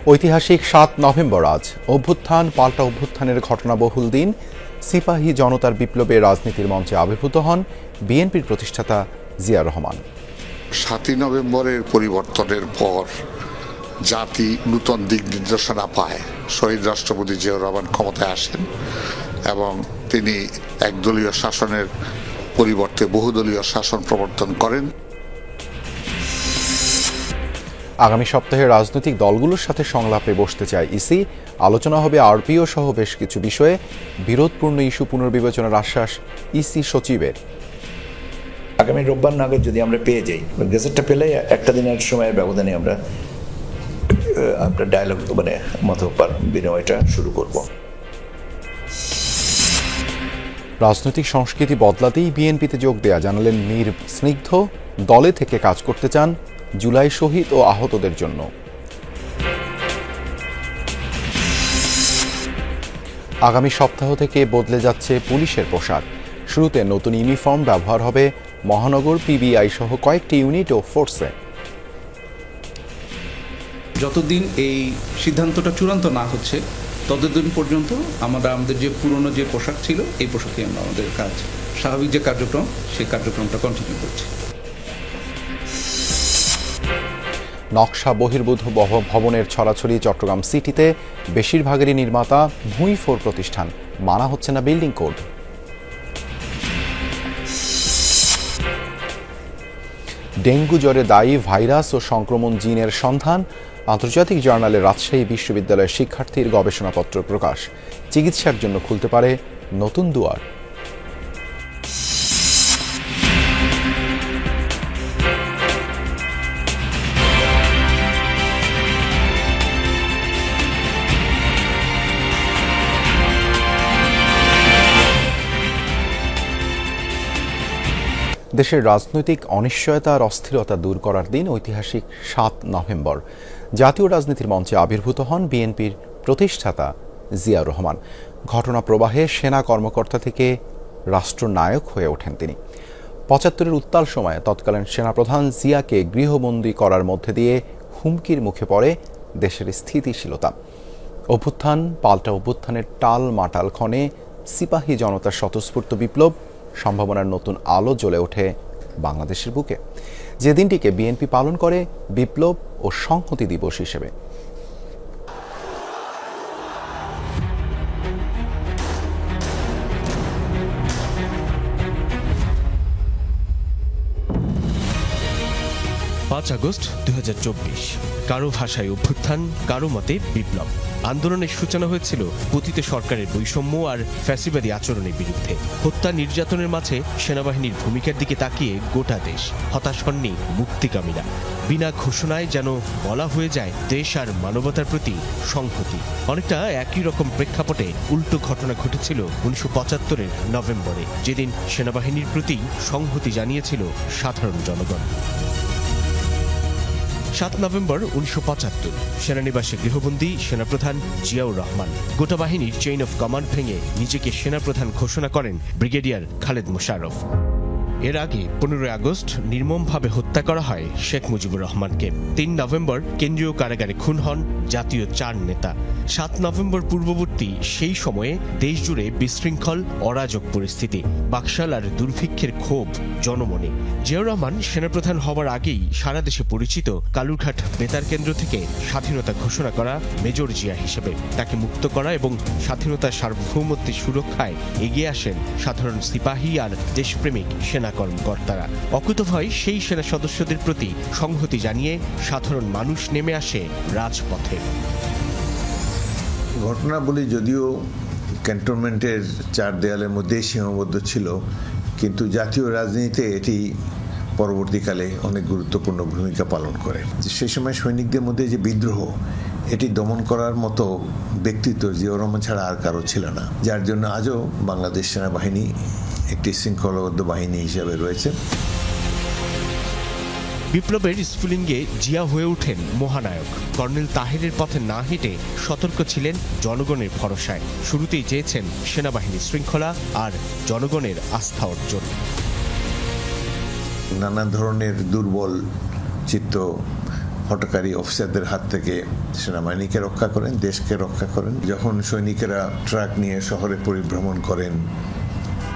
ঐতিহাসিক ৭ নভেম্বর আজ অভ্যুত্থান পাল্টা অভ্যুত্থানের ঘটনাবহুল দিন। সিপাহী জনতার বিপ্লবে রাজনীতির মঞ্চে আবির্ভূত হন বিএনপির প্রতিষ্ঠাতা জিয়া রহমান। ৭ই নভেম্বরের পরিবর্তনের পর জাতি নূতন দিক নির্দেশনা পায়। শহীদ রাষ্ট্রপতি জিয়াউর রহমান ক্ষমতায় আসেন এবং তিনি একদলীয় শাসনের পরিবর্তে বহুদলীয় শাসন প্রবর্তন করেন। আগামী সপ্তাহে রাজনৈতিক দলগুলোর সাথে সংলাপে বসতে চায় ইসি। আলোচনা হবে আরপিও সহ বেশ কিছু বিষয়ে। বিরোধপূর্ণ ইস্যু পুনর্বিবেচনার আশ্বাস ইসি সচিবের। আগামী রোববার নাগাদ যদি আমরা পেয়ে যাই, গেজেটটা পেলে একটা দিনের সময়ের ব্যবধানে আমরা ডায়ালগ মত বিনিময়টা শুরু করব। রাজনৈতিক সংস্কৃতি বদলাতেই বিএনপিতে যোগ দেয়া জানালেন মীর স্নিগ্ধ। দলে থেকে কাজ করতে চান জুলাই শহীদ ও আহতদের জন্য। আগামী সপ্তাহ থেকে বদলে যাচ্ছে পুলিশের পোশাক। শুরুতে নতুন ইউনিফর্ম ব্যবহার হবে মহানগর, পিবিআই সহ কয়েকটি ইউনিট ও ফোর্সে। যতদিন এই সিদ্ধান্তটা চূড়ান্ত না হচ্ছে ততদিন পর্যন্ত আমাদের যে পুরনো যে পোশাক ছিল এই পোশাকে আমরা আমাদের কাজ, স্বাভাবিক যে কার্যক্রম সেই কার্যক্রমটা কন্টিনিউ করছি। নকশা বহির্ভূত ভবনের ছড়াছড়ি চট্টগ্রাম সিটিতে। বেশিরভাগেরই নির্মাতা ভূঁইফোর প্রতিষ্ঠান, মানা হচ্ছে না বিল্ডিং কোড। ডেঙ্গু জ্বরে দায়ী ভাইরাস ও সংক্রমণ জিনের সন্ধান। আন্তর্জাতিক জার্নালে রাজশাহী বিশ্ববিদ্যালয়ের শিক্ষার্থীর গবেষণাপত্র প্রকাশ। চিকিৎসার জন্য খুলতে পারে নতুন দুয়ার। দেশের রাজনৈতিক অনিশ্চয়তা আর অস্থিরতা দূর করার দিন ঐতিহাসিক ৭ নভেম্বর। জাতীয় রাজনীতির মঞ্চে আবির্ভূত হন বিএনপির প্রতিষ্ঠাতা জিয়া রহমান। ঘটনা প্রবাহে সেনা কর্মকর্তা থেকে রাষ্ট্রনায়ক হয়ে ওঠেন তিনি। ৭৫-এর উত্তাল সময়ে তৎকালীন সেনাপ্রধান জিয়াকে গৃহবন্দী করার মধ্যে দিয়ে হুমকির মুখে পড়ে দেশের স্থিতিশীলতা। অভ্যুত্থান পাল্টা অভ্যুত্থানের টাল মাটাল ক্ষণে সিপাহী জনতার স্বতঃস্ফূর্ত বিপ্লব সম্ভাবনার নতুন আলো জ্বলে ওঠে বাংলাদেশের বুকে, যে দিনটিকে বিএনপি পালন করে বিপ্লব ও সংহতি দিবস হিসেবে। আগস্ট ২০২৪, কারো ভাষায় অভ্যুত্থান, কারো মতে বিপ্লব। আন্দোলনের সূচনা হয়েছিল পতিত সরকারের বৈষম্য আর ফ্যাসিবাদী আচরণের বিরুদ্ধে। হত্যা নির্যাতনের মাঝে সেনাবাহিনীর ভূমিকার দিকে তাকিয়ে গোটা দেশ হতাশ হননি মুক্তিকামীরা। বিনা ঘোষণায় যেন বলা হয়ে যায় দেশ আর মানবতার প্রতি সংহতি। অনেকটা একই রকম প্রেক্ষাপটে উল্টো ঘটনা ঘটেছিল ১৯৭৫-এর নভেম্বরে, যেদিন সেনাবাহিনীর প্রতি সংহতি জানিয়েছিল সাধারণ জনগণ। ৭ নভেম্বর ১৯৭৫, সেনানিবাসে গৃহবন্দী সেনাপ্রধান জিয়াউর রহমান। গোটা বাহিনীর চেইন অফ কমান্ড ভেঙে নিজেকে সেনাপ্রধান ঘোষণা করেন ব্রিগেডিয়ার খালেদ মোশাররফ। এর আগে ১৫ আগস্ট নির্মমভাবে হত্যা করা হয় শেখ মুজিবুর রহমানকে। ৩ নভেম্বর কেন্দ্রীয় কারাগারে খুন হন জাতীয় ৪ নেতা। ৭ নভেম্বর পূর্ববর্তী সেই সময়ে দেশজুড়ে বিশৃঙ্খল অরাজক পরিস্থিতি, বাকশাল আর দুর্ভিক্ষের ক্ষোভ জনমনে। জিয়াউর রহমান সেনাপ্রধান হওয়ার আগেই সারা দেশে পরিচিত কালুরঘাট বেতার কেন্দ্র থেকে স্বাধীনতা ঘোষণা করা মেজর জিয়া হিসেবে। তাকে মুক্ত করা এবং স্বাধীনতার সার্বভৌমত্বের সুরক্ষায় এগিয়ে আসেন সাধারণ সিপাহী আর দেশপ্রেমিক সেনা কর্মকর্তারা। অকুতভয় সেই সেনা সদস্যদের প্রতি সংহতি জানিয়ে সাধারণ মানুষ নেমে আসে রাজপথে। ঘটনাবলী যদিও ক্যান্টনমেন্টের ৪ দেয়ালের মধ্যেই সীমাবদ্ধ ছিল, কিন্তু জাতীয় রাজনীতিতে এটি পরবর্তীকালে অনেক গুরুত্বপূর্ণ ভূমিকা পালন করে। সেই সময় সৈনিকদের মধ্যে যে বিদ্রোহ, এটি দমন করার মতো ব্যক্তিত্ব জিয়াউর রহমান ছাড়া আর কারো ছিল না, যার জন্য আজও বাংলাদেশ সেনাবাহিনী একটি শৃঙ্খলাবদ্ধ বাহিনী হিসেবে রয়েছে। বিপ্লবের স্ফুলিঙ্গে জিয়া হয়ে ওঠেন মহানায়ক। কর্নেল তাহেরের পথে না হেঁটে সতর্ক ছিলেন জনগণের ভরসায়। শুরুতেই চেয়েছেন সেনাবাহিনীর শৃঙ্খলা আর জনগণের আস্থা অর্জন। নানা ধরনের দুর্বল চিত্ত হটকারী অফিসারদের হাত থেকে সেনাবাহিনীকে রক্ষা করেন, দেশকে রক্ষা করেন। যখন সৈনিকেরা ট্রাক নিয়ে শহরে পরিভ্রমণ করেন,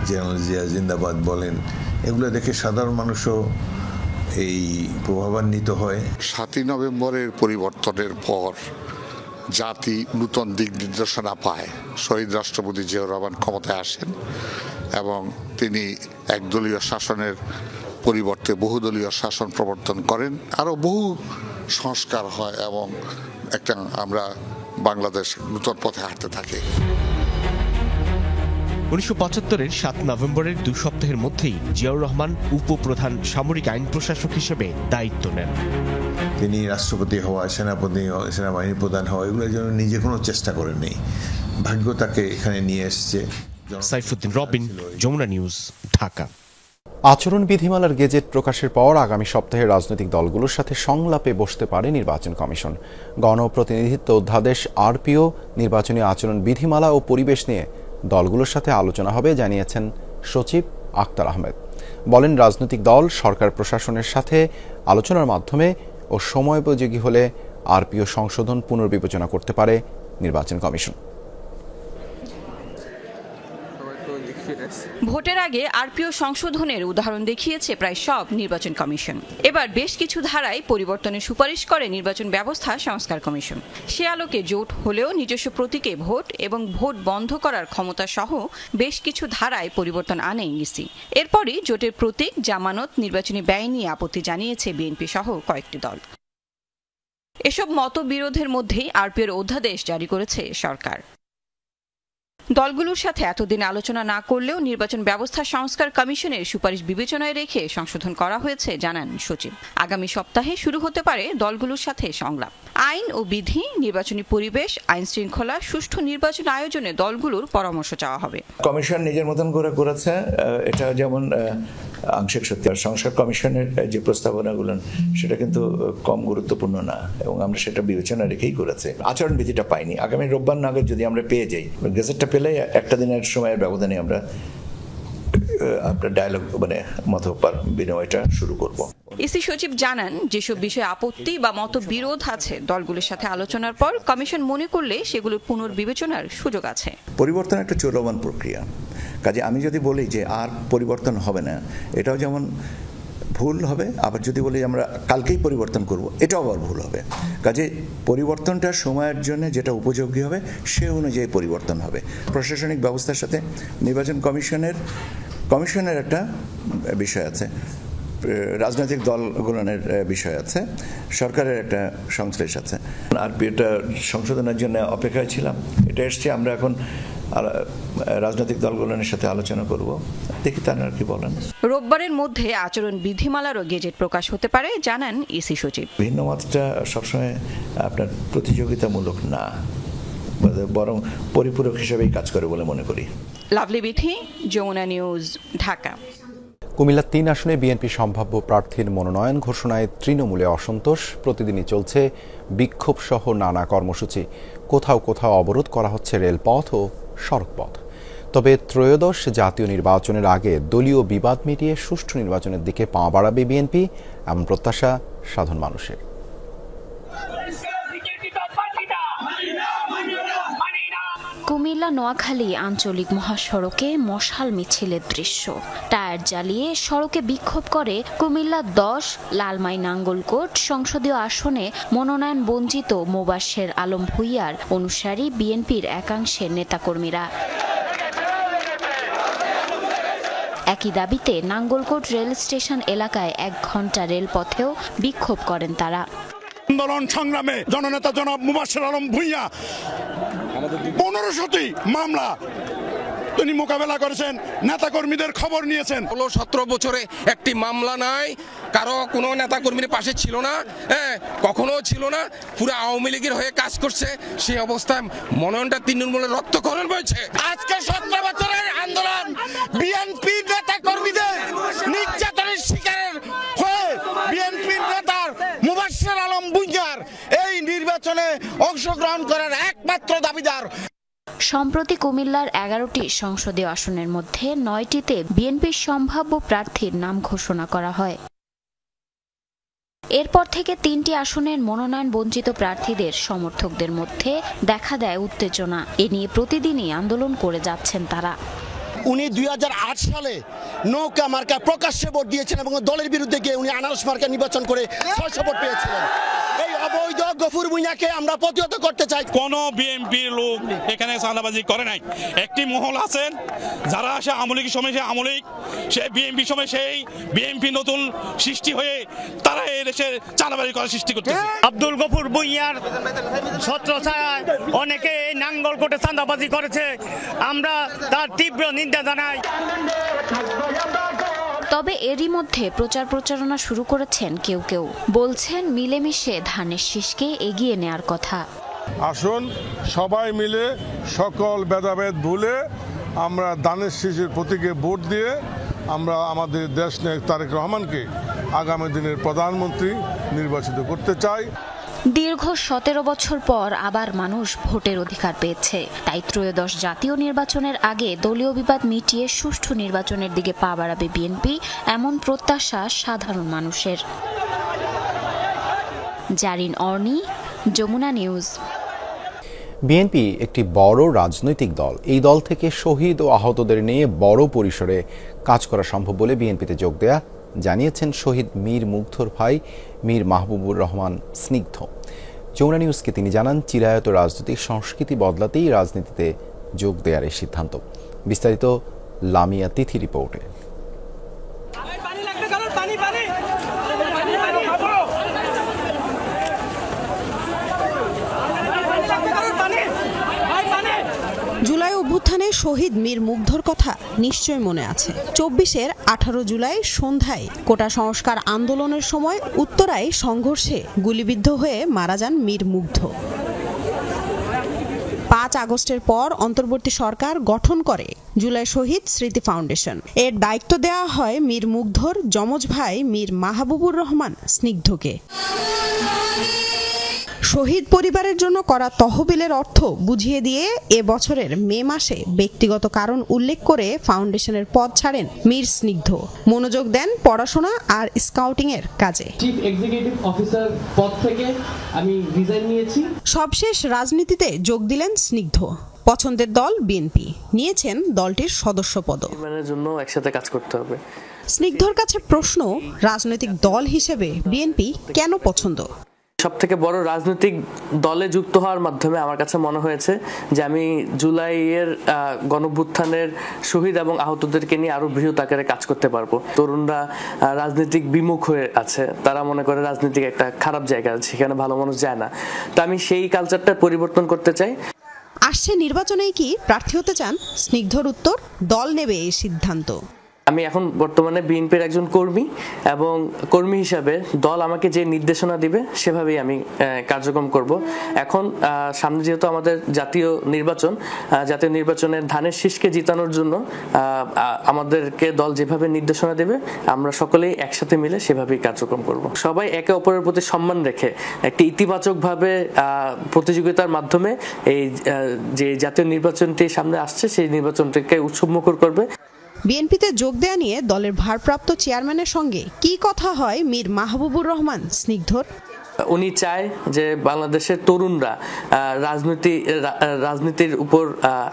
জেনারেল জিয়া জিন্দাবাদ বলেন, এগুলো দেখে সাধারণ মানুষও এই প্রভাবান্বিত হয়। 7ই নভেম্বরের পরিবর্তনের পর জাতি নূতন দিক নির্দেশনা পায়। শহীদ রাষ্ট্রপতি জিয়াউর রহমান ক্ষমতায় আসেন এবং তিনি একদলীয় শাসনের পরিবর্তে বহুদলীয় শাসন প্রবর্তন করেন। আরো বহু সংস্কার হয় এবং আমরা বাংলাদেশ নূতন পথে হাঁটতে থাকি। 1975-এর 7 নভেম্বরের 2 সপ্তাহের মধ্যেই জিয়াউর রহমান উপপ্রধান সামরিক আইন প্রশাসক হিসেবে দায়িত্ব নেন। তিনি রাষ্ট্রপতি হওয়া, সেনাবাহিনী প্রধান হওয়া, এগুলোর জন্য নিজে কোনো চেষ্টা করেননি। ভাগ্য তাকে এখানে নিয়ে এসছে। সাইফুদ্দিন রবিন, যমুনা নিউজ, ঢাকা। আচরণ বিধিমালার গেজেট প্রকাশের পর আগামী সপ্তাহে রাজনৈতিক দলগুলোর সাথে সংলাপে বসতে পারে নির্বাচন কমিশন। গণপ্রতিনিধিত্ব অধ্যাদেশ আরপিও, নির্বাচনী আচরণ বিধিমালা ও পরিবেশ নিয়ে দলগুলোর সাথে আলোচনা হবে জানিয়েছেন সচিব আক্তার আহমেদ। বলেন, রাজনৈতিক দল সরকার প্রশাসনের সাথে আলোচনার মাধ্যমে ও সময়োপযোগী হলে আরপিও সংশোধন পুনর্বিবেচনা করতে পারে নির্বাচন কমিশন। ভোটের আগে আরপিও সংশোধনের উদাহরণ দেখিয়েছে প্রায় সব নির্বাচন কমিশন। এবার বেশ কিছু ধারায় পরিবর্তনের সুপারিশ করে নির্বাচন ব্যবস্থা সংস্কার কমিশন। সে আলোকে জোট হলেও নিজস্ব প্রতীকে ভোট এবং ভোট বন্ধ করার ক্ষমতা সহ বেশ কিছু ধারায় পরিবর্তন আনে ইসি। এরপরই জোটের প্রতীক, জামানত, নির্বাচনী ব্যয় নিয়ে আপত্তি জানিয়েছে বিএনপি সহ কয়েকটি দল। এসব মতবিরোধের মধ্যেই আরপিওর অধ্যাদেশ জারি করেছে সরকার। দলগুলোর সাথে এতদিন আলোচনা না করলেও নির্বাচন ব্যবস্থা সংস্কার কমিশনের সুপারিশ বিবেচনায় রেখে সংশোধন করা হয়েছে জানান সচিব। আগামী সপ্তাহে শুরু হতে পারে দলগুলোর সাথে সংলাপ। আইন ও বিধি, নির্বাচনী পরিবেশ, আইন শৃঙ্খলা, সুষ্ঠু নির্বাচন আয়োজনে দলগুলোর পরামর্শ চাওয়া হবে। কমিশন নিজের মতন করে করেছে, এটা যেমন আংশিক সত্যি। আর সংস্কার কমিশনের যে প্রস্তাবনাগুলো সেটা কিন্তু কম গুরুত্বপূর্ণ না এবং আমরা সেটা বিবেচনা রেখেই করেছে। আচরণবিধিটা পাইনি, আগামী রোববার নাগাদ যদি আমরা পেয়ে যাই, গেজেটটা পেলে একটা দিনের সময়ের ব্যবধানে আমরা আপনার ডায়ালগ মত বিনিময়টা শুরু করব। ইসি সচিব জানান, যেসব বিষয়ে আপত্তি বা মতবিরোধ আছে দলগুলোর সাথে আলোচনার পর কমিশন মনে করলে সেগুলোর পুনর্বিবেচনার সুযোগ আছে। পরিবর্তন একটা চলমান প্রক্রিয়া, কাজে আমি যদি বলি যে আর পরিবর্তন হবে না, এটাও যেমন ভুল হবে, আবার যদি বলি আমরা কালকেই পরিবর্তন করব, এটাও আবার ভুল হবে। কাজে পরিবর্তনটা সময়ের জন্য যেটা উপযোগী হবে সে অনুযায়ী পরিবর্তন হবে। প্রশাসনিক ব্যবস্থার সাথে নির্বাচন কমিশনের একটা বিষয় আছে, রাজনৈতিক দলগুলোর বিষয় আছে, সরকারের একটা সংশ্লেষ আছে। আর এটা সংশোধনের জন্য অপেক্ষায় ছিলাম, এটা এসছে। আমরা এখন রাজনৈতিক দলগুলোর সাথে আলোচনা করব, দেখি তারা কি বলেন। রোববারের মধ্যে আচরণ বিধিমালার ও গেজেট প্রকাশ হতে পারে জানান ইসি সচিব। ভিন্ন মতটা সবসময় আপনার প্রতিযোগিতামূলক না, বরং পরিপূরক হিসেবেই কাজ করে বলে মনে করি। লাভলি বিথি, যমুনা নিউজ, ঢাকা। কুমিল্লা 3 আসনে বিএনপি সম্ভাব্য প্রার্থীর মনোনয়ন ঘোষণায় তৃণমূলে অসন্তোষ। প্রতিদিনই চলছে বিক্ষোভ সহ নানা কর্মসূচি। কোথাও কোথাও অবরোধ করা হচ্ছে রেলপথ ও সড়কপথ। তবে ত্রয়োদশ জাতীয় নির্বাচনের আগে দলীয় বিবাদ মিটিয়ে সুষ্ঠু নির্বাচনের দিকে পা বাড়াবে বিএনপি, এমন প্রত্যাশা সাধারণ মানুষের। কুমিল্লা নোয়াখালী আঞ্চলিক মহাসড়কে মশাল মিছিলের দৃশ্য। টায়ার জ্বালিয়ে সড়কে বিক্ষোভ করে কুমিল্লা 10 লালমাই নাঙ্গলকোট সংসদীয় আসনে মনোনয়ন বঞ্চিত মোবাশ্বের আলম ভূঁইয়ার অনুসারী বিএনপির একাংশের নেতাকর্মীরা। একই দাবিতে নাঙ্গলকোট রেল স্টেশন এলাকায় 1 ঘণ্টা রেলপথেও বিক্ষোভ করেন তারা। আন্দোলন সংগ্রামে জননেতা জনাব মোবাশ্বের আলম ভূঁইয়া 1500টি মামলা তিনি মোকাবেলা করেছেন, নেতাকর্মীদের খবর নিয়েছেন। 17 বছরে একটি মামলা নাই, কারো কোনো নেতাকর্মীর পাশে ছিল না, কখনো ছিল না, পুরো আওয়ামী লীগের হয়ে কাজ করছে। সেই অবস্থায় মনোনয়নটা তৃণমূলের রক্তক্ষরণ হয়েছে। আজকে 17 বছরের আন্দোলন বিএনপি নেতাকর্মীদের নির্যাতনের শিকার হয়ে বিএনপির নেতার মোবাশ্বের আলম ভূঁইয়ার এই নির্বাচনে অংশগ্রহণ করার একমাত্র দাবিদার। সম্প্রতি কুমিল্লার 11টি সংসদীয় আসনের মধ্যে 9টিতে বিএনপির সম্ভাব্য প্রার্থীর নাম ঘোষণা করা হয়। এরপর থেকে ৩টি আসনের মনোনয়ন বঞ্চিত প্রার্থীদের সমর্থকদের মধ্যে দেখা দেয় উত্তেজনা। এ নিয়ে প্রতিদিনই আন্দোলন করে যাচ্ছেন তারা। উনি 2008 সালে নৌকা মার্কা প্রকাশ্যে ভোট দিয়েছেন এবং দলের বিরুদ্ধে গিয়ে উনি আনারস মার্কা নির্বাচন করে 600 ভোট পেয়েছিলেন। এই অবৈধ গফুর ভূঁইয়াকে আমরা প্রতিহত করতে চাই। কোন বিএনপির লোক এখানে চাঁদাবাজি করে নাই। একটি মহল আছেন যারা আসে আমলিক সময় সে আমলিক, সে বিএনপি সময় সেই বিএনপি নতুন সৃষ্টি হয়ে তারা এই দেশের চাঁদাবাজি করার সৃষ্টি করতেছে। আব্দুল গফুর ভূঁইয়ার ছত্রছায়ায় অনেকে নাঙ্গলকোটে চাঁদাবাজি করেছে, আমরা তার তীব্র নিন্দা জানাই। তবে এরই মধ্যে প্রচার প্রচারণা শুরু করেছেন কেউ কেউ, বলছেন মিলেমিশে ধানের শীষকে এগিয়ে নেয়ার কথা। আসুন সবাই মিলে সকল ভেদাভেদ ভুলে আমরা ধানের শীষের প্রতীকে ভোট দিয়ে আমরা আমাদের দেশ নায়ক তারেক রহমানকে আগামী দিনের প্রধানমন্ত্রী নির্বাচিত করতে চাই। দীর্ঘ 17 বছর পর আবার মানুষ ভোটের অধিকার পেয়েছে, তাই ত্রয়োদশ জাতীয় নির্বাচনের আগে দলীয় বিবাদ মিটিয়ে সুষ্ঠু নির্বাচনের দিকে পা বাড়াবে বিএনপি, এমন প্রত্যাশা সাধারণ মানুষের। জারিন অর্নি, যমুনা নিউজ। বিএনপি একটি বড় রাজনৈতিক দল। এই দল থেকে শহীদ ও আহতদের নিয়ে বড় পরিসরে কাজ করা সম্ভব বলে বিএনপিতে যোগ দেয়া জানিয়েছেন শহীদ মীর মুগ্ধর ভাই মীর মাহবুবুর রহমান স্নিগ্ধ। যমুনা নিউজকে তিনি জানান, চিরায়ত রাজনৈতিক সংস্কৃতি বদলাতেই রাজনীতিতে যোগ দেওয়ার এই সিদ্ধান্ত। বিস্তারিত লামিয়া তিথি রিপোর্টে। জুলাই অভ্যুত্থানে শহীদ মীর মুগ্ধর কথা নিশ্চয় মনে আছে। 24-এর 18 জুলাই সন্ধ্যায় কোটা সংস্কার আন্দোলনের সময় উত্তরায় সংঘর্ষে গুলিবিদ্ধ হয়ে মারা যান মীর মুগ্ধ। 5 আগস্টের পর অন্তর্বর্তী সরকার গঠন করে জুলাই শহীদ স্মৃতি ফাউন্ডেশন। এর দায়িত্ব দেওয়া হয় মীর মুগ্ধর যমজ ভাই মীর মাহবুবুর রহমান স্নিগ্ধকে। শহীদ পরিবারের জন্য করা তহবিলের অর্থ বুঝিয়ে দিয়ে এ বছরের মে মাসে ব্যক্তিগত কারণ উল্লেখ করে ফাউন্ডেশনের পদ ছাড়েন মীর স্নিগ্ধ। মনোযোগ দেন পড়াশোনা আর স্কাউটিং এর কাজে। চিফ এক্সিকিউটিভ অফিসার পদ থেকে আমি রিজাইন নিয়েছি। সবশেষ রাজনীতিতে যোগ দিলেন স্নিগ্ধ। পছন্দের দল বিএনপি, নিয়েছেন দলটির সদস্য পদ। জন্য একসাথে কাজ করতে হবে। স্নিগ্ধর কাছে প্রশ্ন, রাজনৈতিক দল হিসেবে বিএনপি কেন পছন্দ? সবথেকে বড় রাজনৈতিক দলে যুক্ত হওয়ার মাধ্যমে আমার কাছে মনে হয়েছে যে আমি জুলাইয়ের গণঅভ্যুত্থানের শহীদ এবং আহতদেরকে নিয়ে আরো বৃহৎ আকারে কাজ করতে পারবো। তরুণরা রাজনৈতিক বিমুখ হয়ে আছে, তারা মনে করে রাজনীতিক একটা খারাপ জায়গা, সেখানে ভালো মানুষ যায় না। তো আমি সেই কালচারটা পরিবর্তন করতে চাই। আসছে নির্বাচনেই কি প্রার্থী হতে চান? স্নিগ্ধর উত্তর, দল নেবে এই সিদ্ধান্ত। আমি এখন বর্তমানে বিএনপির একজন কর্মী এবং কর্মী হিসাবে দল আমাকে যে নির্দেশনা দিবে সেভাবেই আমি কার্যক্রম করব। এখন সামনে যেহেতু আমাদের জাতীয় নির্বাচনের ধানের শীষকে জিতানোর জন্য আমাদেরকে দল যেভাবে নির্দেশনা দেবে আমরা সকলেই একসাথে মিলে সেভাবেই কার্যক্রম করব। সবাই একে অপরের প্রতি সম্মান রেখে একটি ইতিবাচকভাবে প্রতিযোগিতার মাধ্যমে এই যে জাতীয় নির্বাচনটি সামনে আসছে সেই নির্বাচনটিকে উৎসবমুখর করবে। বিএনপিতে যোগ দেয়া নিয়ে দলের ভারপ্রাপ্ত চেয়ারম্যানের সঙ্গে কি কথা হয় মীর মাহবুবুর রহমান স্নিগ্ধর? উনি চায় যে বাংলাদেশের তরুণরা রাজনীতির উপর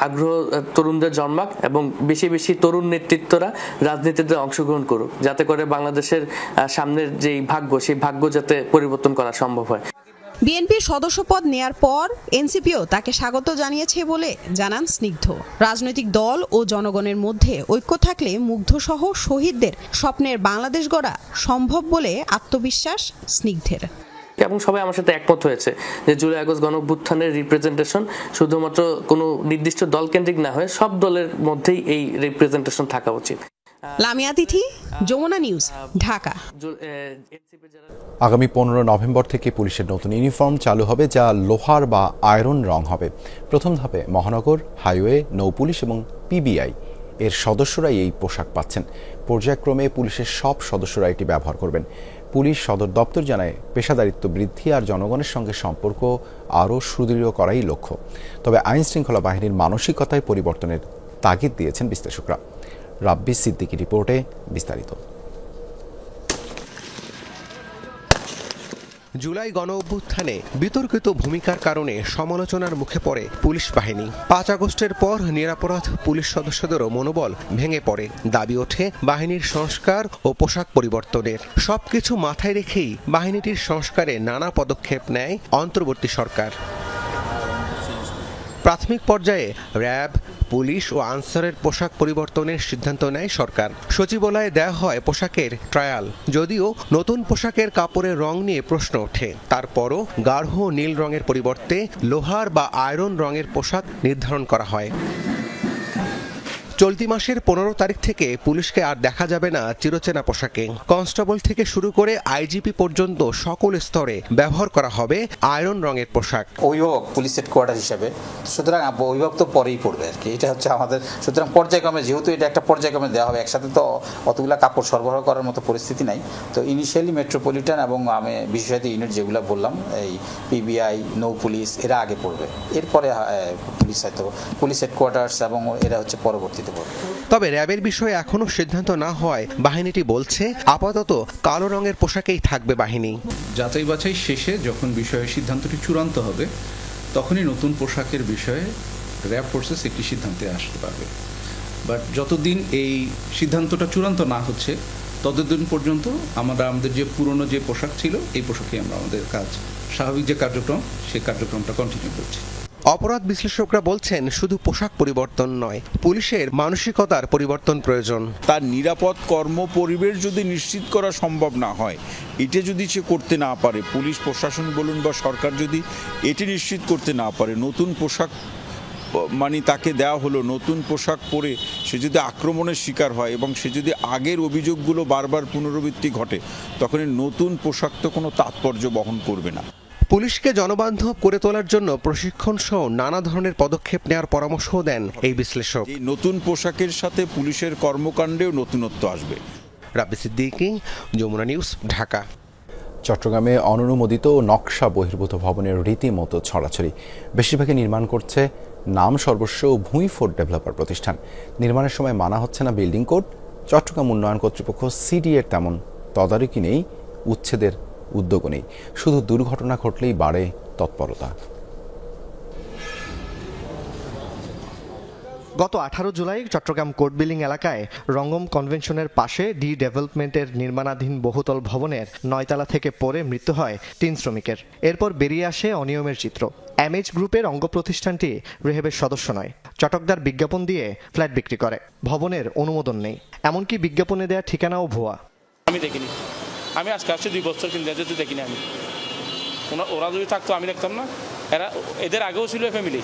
আগ্রহ তরুণদের জন্মাক এবং বেশি বেশি তরুণ নেতৃত্বরা রাজনীতিতে অংশগ্রহণ করুক, যাতে করে বাংলাদেশের সামনের যেই ভাগ্য সেই ভাগ্য যাতে পরিবর্তন করা সম্ভব হয়। বিএনপির সদস্যপদ নেয়ার পর এনসিপিও তাকে স্বাগত জানিয়েছে বলে জানান স্নিগ্ধ। রাজনৈতিক দল ও জনগণের মধ্যে ঐক্য থাকলে মুগ্ধসহ শহীদদের স্বপ্নের বাংলাদেশ গড়া সম্ভব বলে আত্মবিশ্বাস স্নিগ্ধের। এবং সবাই আমার সাথে একমত হয়েছে যে জুলাই আগস্ট গণঅভ্যুত্থানের রিপ্রেজেন্টেশন শুধুমাত্র কোনো নির্দিষ্ট দল কেন্দ্রিক না হয়ে সব দলের মধ্যেই এই রিপ্রেজেন্টেশন থাকা উচিত। লামিয়া তিথি, যমুনা নিউজ, ঢাকা। আগামী 15 নভেম্বর থেকে পুলিশের নতুন ইউনিফর্ম চালু হবে, যা লোহার বা আয়রন রং হবে। প্রথম ধাপে মহানগর, হাইওয়ে, নৌপুলিশ এবং পিবিআই এর সদস্যরাই এই পোশাক পাচ্ছেন। পর্যায়ক্রমে পুলিশের সব সদস্যরা এটি ব্যবহার করবেন। পুলিশ সদর দপ্তর জানায়, পেশাদারিত্ব বৃদ্ধি আর জনগণের সঙ্গে সম্পর্ক আরও সুদৃঢ় করাই লক্ষ্য। তবে আইন শৃঙ্খলা বাহিনীর মানসিকতায় পরিবর্তনের তাগিদ দিয়েছেন বিশ্লেষকরা। রাব্বি সিদ্দিকী রিপোর্টে বিস্তারিত। জুলাই গণ অভ্যুত্থানে বিতর্কিত ভূমিকার কারণে সমালোচনার মুখে পড়ে পুলিশ বাহিনী। 5 আগস্টের পর নিরাপরাধ পুলিশ সদস্যদেরও মনোবল ভেঙে পড়ে। দাবি ওঠে বাহিনীর সংস্কার ও পোশাক পরিবর্তনের। সবকিছু মাথায় রেখেই বাহিনীটির সংস্কারে নানা পদক্ষেপ নেয় অন্তর্বর্তী সরকার। প্রাথমিক পর্যায়ে র্যাব, পুলিশ ও আনসারের পোশাক পরিবর্তনের সিদ্ধান্ত নেয় সরকার। সচিবালয়ে দেওয়া হয় পোশাকের ট্রায়াল। যদিও নতুন পোশাকের কাপড়ের রং নিয়ে প্রশ্ন ওঠে, তারপরও গাঢ় নীল রঙের পরিবর্তে লোহার বা আয়রন রঙের পোশাক নির্ধারণ করা হয়। চলতি মাসের 15 তারিখ থেকে পুলিশকে আর দেখা যাবে না চিরচেনা পোশাকে। কনস্টেবল থেকে শুরু করে আইজিপি পর্যন্ত সকল স্তরে ব্যবহার করা হবে আয়রন রঙের পোশাক। অভিভাবক পুলিশ হেডকোয়ার্টার হিসাবে, সুতরাং অভিভাবক তো পরেই পড়বে আর কি, এটা হচ্ছে আমাদের। সুতরাং পর্যায়ক্রমে, যেহেতু এটা একটা পর্যায়ক্রমে দেওয়া হবে, একসাথে তো অতগুলা কাপড় সরবরাহ করার মতো পরিস্থিতি নাই। তো ইনিশিয়ালি মেট্রোপলিটন এবং আমি বিশেষায়িত ইউনিট যেগুলো বললাম, এই পিবিআই, নৌ পুলিশ, এরা আগে পড়বে। এরপরে পুলিশ হয়তো পুলিশ হেডকোয়ার্টার্স এবং এরা হচ্ছে পরবর্তীতে। তবে র্যাবের বিষয়ে এখনো সিদ্ধান্ত না হওয়ায় বাহিনীটি বলছে আপাতত কালো রঙের পোশাকেই থাকবে বাহিনী। যাচাই বাছাই শেষে যখন বিষয়ে সিদ্ধান্তটি চূড়ান্ত হবে, তখনই নতুন পোশাকের বিষয়ে র্যাব ফোর্সেস একটি সিদ্ধান্তে আসতে পারবে। বাট যতদিন এই সিদ্ধান্তটা চূড়ান্ত না হচ্ছে, ততদিন পর্যন্ত আমরা আমাদের যে পুরনো যে পোশাক ছিল, এই পোশাকে আমরা আমাদের কাজ, স্বাভাবিক যে কার্যক্রম, সেই কার্যক্রমটা কন্টিনিউ করছি। অপরাধ বিশ্লেষকরা বলছেন শুধু পোশাক পরিবর্তন নয়, পুলিশের মানসিকতার পরিবর্তন প্রয়োজন। তার নিরাপদ কর্ম পরিবেশ যদি নিশ্চিত করা সম্ভব না হয়, এটা যদি সে করতে না পারে, পুলিশ প্রশাসন বলুন বা সরকার যদি এটি নিশ্চিত করতে না পারে, নতুন পোশাক মানে তাকে দেওয়া হলো, নতুন পোশাক পরে সে যদি আক্রমণের শিকার হয় এবং সে যদি আগের অভিযোগগুলো বারবার পুনরাবৃত্তি ঘটে, তখন নতুন পোশাক তো কোনো তাৎপর্য বহন করবে না। পুলিশকে জনবান্ধব করে তোলার জন্য প্রশিক্ষণ সহ নানা ধরনের পদক্ষেপ নেওয়ার পরামর্শ দেন এই বিশ্লেষক। নতুন পোশাকের সাথে পুলিশের কর্মকাণ্ডেও নতুনত্ব আসবে। রাব্বি সিদ্দিকী, যমুনা নিউজ, ঢাকা। চট্টগ্রামে অননুমোদিত নকশা বহির্ভূত ভবনের রীতিমতো ছড়াছড়ি। বেশিরভাগই নির্মাণ করছে নাম সর্বস্ব ভূঁইফোর ডেভেলপার প্রতিষ্ঠান। নির্মাণের সময় মানা হচ্ছে না বিল্ডিং কোড। চট্টগ্রাম উন্নয়ন কর্তৃপক্ষ সিডিএর তেমন তদারকি নেই, উচ্ছেদের উদ্যোগ নেই। শুধু দুর্ঘটনা ঘটলেই বাড়ে তৎপরতা। গত 18 জুলাই চট্টগ্রাম কোর্ট বিল্ডিং এলাকায় রঙ্গম কনভেনশনের পাশে ডি ডেভেলপমেন্টের নির্মাণাধীন বহুতল ভবনের 9 তলা থেকে পড়ে মৃত্যু হয় 3 শ্রমিকের। এরপর বেরিয়ে আসে অনিয়মের চিত্র। এমএইচ গ্রুপের অঙ্গ প্রতিষ্ঠানটি রেহেবের সদস্য নয়, চটকদার বিজ্ঞাপন দিয়ে ফ্ল্যাট বিক্রি করে। ভবনের অনুমোদন নেই, এমনকি বিজ্ঞাপনে দেওয়া ঠিকানাও ভুয়া। আমি দেখিনি, আমি আজকে আসছি 2 বছর, কিন্তু যেতে দেখিনি আমি। ওরা যদি থাকতো আমি দেখতাম না। এদের আগেও ছিল ফ্যামিলি।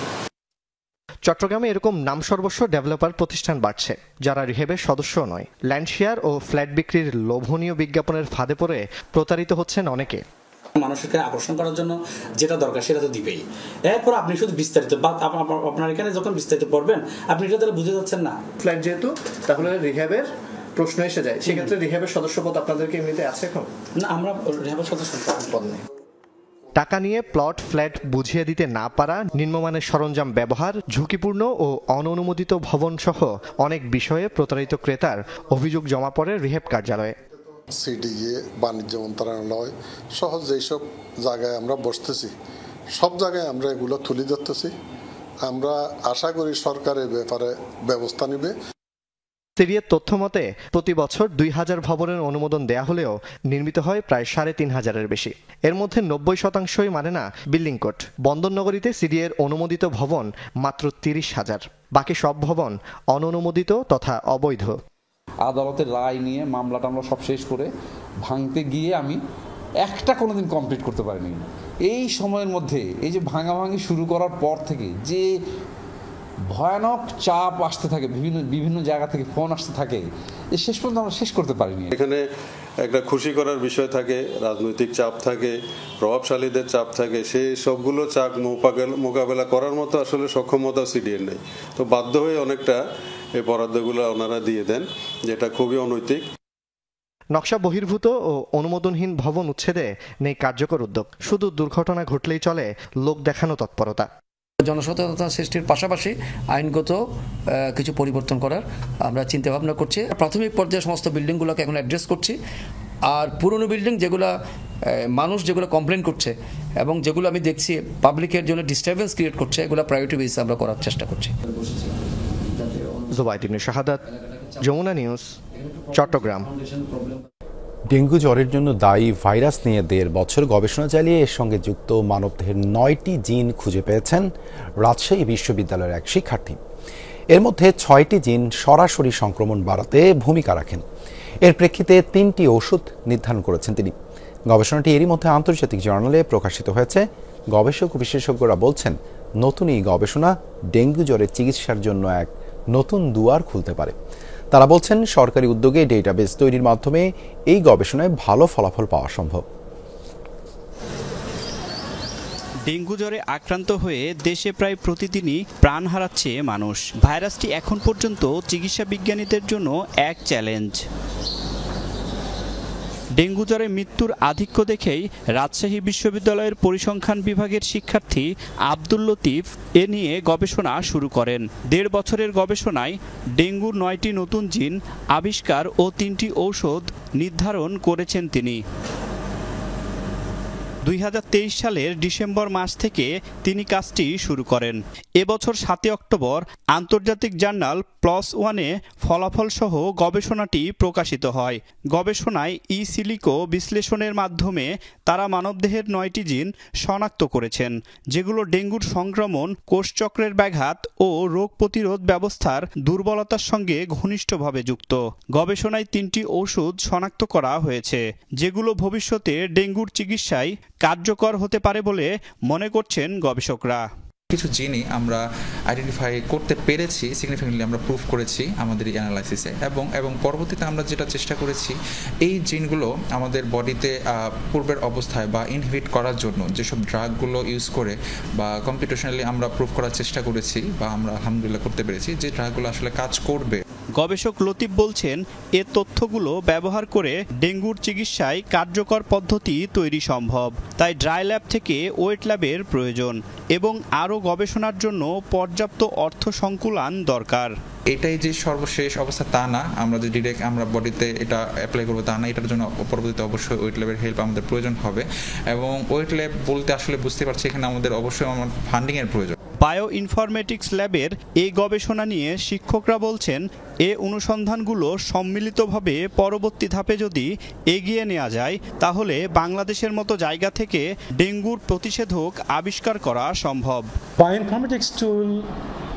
চট্টগ্রামে এরকম নাম সর্বস্ব ডেভেলপার প্রতিষ্ঠান বাড়ছে, যারা রিহেবের সদস্য নয়। ল্যান্ড শেয়ার ও ফ্ল্যাট বিক্রির লোভনীয় বিজ্ঞাপনের ফাঁদে পড়ে প্রতারিত হচ্ছেন অনেকে। মানুষকে আকর্ষণ করার জন্য যেটা দরকার সেটা তো দিবেই। এরপর আপনি শুধু বিস্তারিত, আপনার এখানে যখন বিস্তারিত পড়বেন, আপনি এটা তাহলে বুঝে যাচ্ছেন না। ফ্ল্যাট যেহেতু, তাহলে রিহেবের প্রশ্ন এসে যায়। সেক্ষেত্রে রিহেবের সদস্যপদ আপনাদেরকে এমনিতে আছে এখন? না, আমরা রিহেবের সদস্য পদ নেই। টাকা নিয়ে প্লট ফ্ল্যাট বুঝিয়ে দিতে না পারা, নিম্নমানের সরঞ্জাম ব্যবহার, ঝুঁকিপূর্ণ ও অননুমোদিত ভবন সহ অনেক বিষয়ে প্রতারিত ক্রেতার অভিযোগ জমা পড়ে রিহেব কার্যালয়ে। সিডিএ, বাণিজ্য মন্ত্রণালয় সহ যেসব জায়গায় আমরা বসতেছি, সব জায়গায় আমরা এগুলো তুলে ধরতেছি। আমরা আশা করি সরকার এই ব্যাপারে ব্যবস্থা নেবে। সিডিএর তথ্য মতে প্রতি বছর 2000 ভবনের অনুমোদন দেয়া হলেও নির্মিত হয় প্রায় 3500-এর বেশি। এর মধ্যে 90% মানে না বিল্ডিং কোড। বন্দরনগরীতে সিডিএর অনুমোদিত ভবন মাত্র 30,000, বাকি সব ভবন অননুমোদিত তথা অবৈধ। আদালতের রায় নিয়ে মামলা টামলা সব শেষ করে ভাঙতে গিয়ে আমি একটা কোনোদিন কমপ্লিট করতে পারিনি। এই সময়ের মধ্যে এই যে ভাঙাভাঙি শুরু করার পর থেকে যে ভয়ানক চাপ আসতে থাকে, বিভিন্ন জায়গা থেকে ফোন আসতে থাকে, শেষ পর্যন্ত আমরা শেষ করতে পারিনি। এখানে একটা খুশি করার বিষয় থাকে, রাজনৈতিক চাপ থাকে, প্রভাবশালীদের চাপ থাকে। সেই সবগুলো চাপ মোকাবেলা করার মতো আসলে সক্ষমতা সিডিএর নেই। তো বাধ্য হয়ে অনেকটা এই বরাদ্দগুলো ওনারা দিয়ে দেন, যেটা খুবই অনৈতিক। নকশা বহির্ভূত ও অনুমোদনহীন ভবন উচ্ছেদে নেই কার্যকর উদ্যোগ। শুধু দুর্ঘটনা ঘটলেই চলে লোক দেখানো তৎপরতা। জনসচেতনতা সৃষ্টির পাশাপাশি আইনগত কিছু পরিবর্তন করার আমরা চিন্তা ভাবনা করছি। প্রাথমিক পর্যায়ে সমস্ত বিল্ডিংগুলোকে এখন অ্যাড্রেস করছি। আর পুরনো বিল্ডিং যেগুলো মানুষ যেগুলো কমপ্লেন করছে এবং যেগুলো আমি দেখছি পাবলিকের জন্য ডিস্টারবেন্স ক্রিয়েট করছে, এগুলো প্রায়োরিটি বেসিসে আমরা করার চেষ্টা করছি। জুবাইদ ইবনে শাহাদাত, যমুনা নিউজ, চট্টগ্রাম। ডেঙ্গু জ্বরের জন্য দায়ী ভাইরাস নিয়ে 1.5 বছর গবেষণা চালিয়ে এর সঙ্গে যুক্ত মানবদেহের 9টি জিন খুঁজে পেয়েছেন রাজশাহী বিশ্ববিদ্যালয়ের এক শিক্ষার্থী। এর মধ্যে 6টি জিন সরাসরি সংক্রমণ বাড়াতে ভূমিকা রাখেন। এর প্রেক্ষিতে 3টি ওষুধ নির্ধারণ করেছেন তিনি। গবেষণাটি এরই মধ্যে আন্তর্জাতিক জার্নালে প্রকাশিত হয়েছে। গবেষক ও বিশেষজ্ঞরা বলছেন, নতুন এই গবেষণা ডেঙ্গু জ্বরের চিকিৎসার জন্য এক নতুন দুয়ার খুলতে পারে। তারা বলছেন, সরকারি উদ্যোগে ডেটাবেস তৈরির মাধ্যমে এই গবেষণায় ভালো ফলাফল পাওয়া সম্ভব। ডেঙ্গু জ্বরে আক্রান্ত হয়ে দেশে প্রায় প্রতিদিনই প্রাণ হারাচ্ছে মানুষ। ভাইরাসটি এখন পর্যন্ত চিকিৎসা বিজ্ঞানীদের জন্য এক চ্যালেঞ্জ। ডেঙ্গু জ্বরে মৃত্যুর আধিক্য দেখেই রাজশাহী বিশ্ববিদ্যালয়ের পরিসংখ্যান বিভাগের শিক্ষার্থী আব্দুল লতিফ এ নিয়ে গবেষণা শুরু করেন। 1.5 বছরের গবেষণায় ডেঙ্গুর 9টি নতুন জিন আবিষ্কার ও 3টি ঔষধ নির্ধারণ করেছেন তিনি। 2023 সালের ডিসেম্বর মাস থেকে তিনি কাজটি শুরু করেন। এবছর 7 অক্টোবর আন্তর্জাতিক জার্নাল PLOS ONE-এ ফলাফল সহ গবেষণাটি প্রকাশিত হয়। গবেষণায় সিলিকো বিশ্লেষণের মাধ্যমে তারা মানবদেহের 9টি জিন শনাক্ত করেছেন, যেগুলো ডেঙ্গুর সংক্রমণ, কোষচক্রের ব্যাঘাত ও রোগ প্রতিরোধ ব্যবস্থার দুর্বলতার সঙ্গে ঘনিষ্ঠভাবে যুক্ত। গবেষণায় 3টি ওষুধ শনাক্ত করা হয়েছে, যেগুলো ভবিষ্যতে ডেঙ্গুর চিকিৎসায় কার্যকর হতে পারে বলে মনে করছেন গবেষকরা। কিছু জিনই আমরা আইডেন্টিফাই করতে পেরেছি, সিগনিফিকেন্টলি আমরা প্রুফ করেছি আমাদের এই অ্যানালাইসিসে, এবং পরবর্তীতে আমরা যেটা চেষ্টা করেছি এই জিনগুলো আমাদের বডিতে পূর্বের অবস্থায় বা ইনহিবিট করার জন্য যেসব ড্রাগগুলো ইউজ করে বা কম্পিউটেশনালি আমরা প্রুফ করার চেষ্টা করেছি বা আমরা আলহামদুলিল্লাহ করতে পেরেছি যে ড্রাগগুলো আসলে কাজ করবে। গবেষক লতিফ বলছেন, এ তথ্যগুলো ব্যবহার করে ডেঙ্গুর চিকিৎসায় কার্যকর পদ্ধতি তৈরি সম্ভব। তাই ড্রাই ল্যাব থেকে ওয়েট ল্যাবের প্রয়োজন এবং আরও গবেষণার জন্য পর্যাপ্ত অর্থ সংকুলান দরকার। এটাই যে সর্বশেষ অবস্থা তা না, আমরা যে ডিরেক্ট আমরা বডিতে এটা অ্যাপ্লাই করবো তা না, এটার জন্য পরবর্তীতে অবশ্যই ওয়েট ল্যাবের হেল্প আমাদের প্রয়োজন হবে। এবং ওয়েট ল্যাব বলতে আসলে বুঝতে পারছি এখানে আমাদের অবশ্যই ফান্ডিংয়ের প্রয়োজন। বায়ো ইনফরমেটিক্স ল্যাবের এই গবেষণা নিয়ে শিক্ষকরা বলছেন, এ অনুসন্ধানগুলো সম্মিলিতভাবে পরবর্তী ধাপে যদি এগিয়ে নেওয়া যায়, তাহলে বাংলাদেশের মতো জায়গা থেকে ডেঙ্গুর প্রতিষেধক আবিষ্কার করা সম্ভব। বায়ো ইনফরমেটিক্স টুল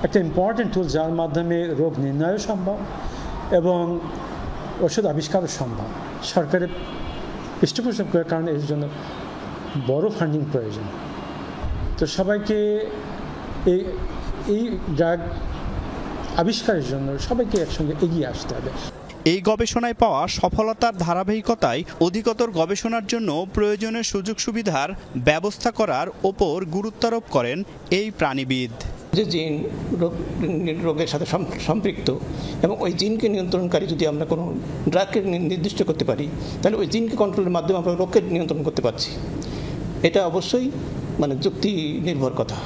একটা ইম্পর্টেন্ট টুল, যার মাধ্যমে রোগ নির্ণয় সম্ভব এবং ওষুধ আবিষ্কারও সম্ভব। সরকারের পৃষ্ঠপোষক করার কারণে এর জন্য বড় ফান্ডিং প্রয়োজন। তো সবাইকে এই ড্রাগ আবিষ্কারের জন্য সবাইকে একসঙ্গে এগিয়ে আসতে হবে। এই গবেষণায় পাওয়া সফলতার ধারাবাহিকতায় অধিকতর গবেষণার জন্য প্রয়োজনীয় সুযোগ সুবিধার ব্যবস্থা করার ওপর গুরুত্বারোপ করেন এই প্রাণীবিদ। যে জিন রোগের সাথে সম্পৃক্ত এবং ওই জিনকে নিয়ন্ত্রণকারী যদি আমরা কোনো ড্রাগকে নির্দিষ্ট করতে পারি, তাহলে ওই জিনকে কন্ট্রোলের মাধ্যমে আমরা রোগকে নিয়ন্ত্রণ করতে পারছি। এটা অবশ্যই যুক্তি নির্ভর কথা।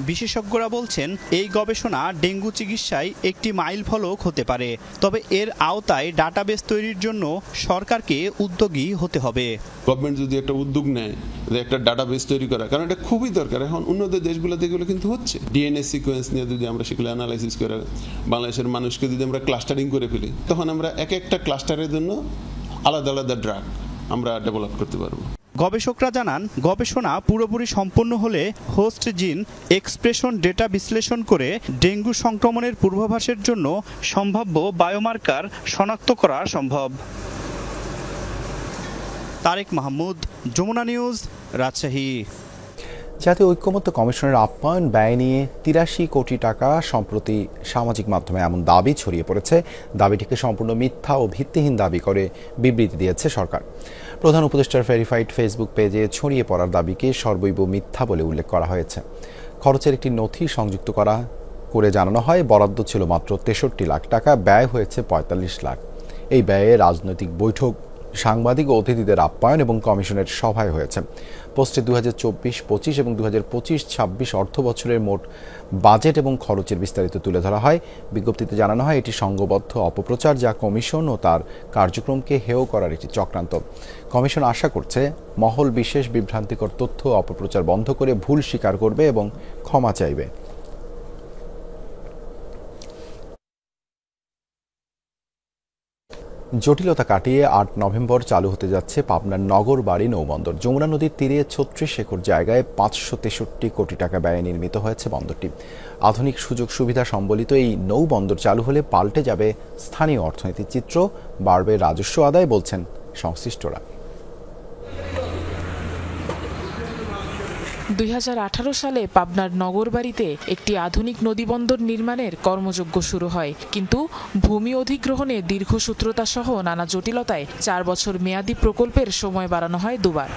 বিশেষজ্ঞরা বলছেন, এই গবেষণা ডেঙ্গু চিকিৎসায় একটি মাইল ফলক হতে পারে। তবে এর আওতায় ডাটাবেস তৈরির জন্য সরকারকে উদ্যোগী হতে হবে। গভর্নমেন্ট যদি একটা উদ্যোগ নেয় যে একটা ডাটাবেস তৈরি করা, কারণ এটা খুবই দরকার। এখন উন্নত দেশগুলোতে এগুলো কিন্তু হচ্ছে। ডিএনএ সিকোয়েন্স নিয়ে যদি আমরা সেগুলো অ্যানালাইসিস করে বাংলাদেশের মানুষকে যদি আমরা ক্লাস্টারিং করে ফেলি, তখন আমরা এক একটা ক্লাস্টারের জন্য আলাদা আলাদা ড্রাগ আমরা ডেভেলপ করতে পারবো। গবেষকরা জানান, গবেষণা পুরোপুরি সম্পন্ন হলে হোস্ট জিন এক্সপ্রেশন ডেটা বিশ্লেষণ করে ডেঙ্গু সংক্রমণের পূর্বাভাসের জন্য সম্ভাব্য বায়োমার্কার শনাক্ত করা সম্ভব। তারেক মাহমুদ, যমুনা নিউজ, রাজশাহী। জাতীয় ঐক্যমত্য কমিশনের আপ্যায়ন ব্যয় নিয়ে 83 কোটি টাকা সম্প্রতি সামাজিক মাধ্যমে এমন দাবি ছড়িয়ে পড়েছে। দাবিটিকে সম্পূর্ণ মিথ্যা ও ভিত্তিহীন দাবি করে বিবৃতি দিয়েছে সরকার। প্রধান উপদেষ্টার ভেরিফাইড ফেসবুক পেজে ছড়িয়ে পড়ার দাবিকে সর্বৈব মিথ্যা বলে উল্লেখ করা হয়েছে। খরচের একটি নথি সংযুক্ত করে জানানো হয়, বরাদ্দ ছিল মাত্র 63 লাখ টাকা, ব্যয় হয়েছে 45 লাখ। এই ব্যয়ে রাজনৈতিক বৈঠক সাংবাদিক ও অতিথিদের আপ্যায়ন এবং কমিশনের সভায় হয়েছে। পোস্টে 2024-25 এবং 2025-26 অর্থ বছরের মোট বাজেট এবং খরচের বিস্তারিত তুলে ধরা হয়। বিজ্ঞপ্তিতে জানানো হয় এটি সংঘবদ্ধ অপপ্রচার, যা কমিশন ও তার কার্যক্রমকে হেয় করার একটি চক্রান্ত। কমিশন আশা করছে মহল বিশেষ বিভ্রান্তিকর তথ্য অপপ্রচার বন্ধ করে ভুল স্বীকার করবে এবং ক্ষমা চাইবে। জটিলতা কাটিয়ে 8 নভেম্বর চালু হতে যাচ্ছে পাবনার নগরবাড়ি নৌবন্দর। যমুনা নদীর তীরে 36 একর জায়গায় 563 কোটি টাকা ব্যয়ে নির্মিত হয়েছে বন্দরটি। আধুনিক সুযোগ সুবিধা সম্বলিত এই নৌবন্দর চালু হলে পাল্টে যাবে স্থানীয় অর্থনীতির চিত্র, বাড়বে রাজস্ব আদায়, বলছেন সংশ্লিষ্টরা। 2018 সালে পাবনার নগরবাড়িতে একটি আধুনিক নদীবন্দর নির্মাণের কর্মযজ্ঞ শুরু হয়, কিন্তু ভূমি অধিগ্রহণে দীর্ঘসূত্রতা সহ নানা জটিলতায় 4 বছর মেয়াদী প্রকল্পের সময় বাড়ানো হয় দুবার।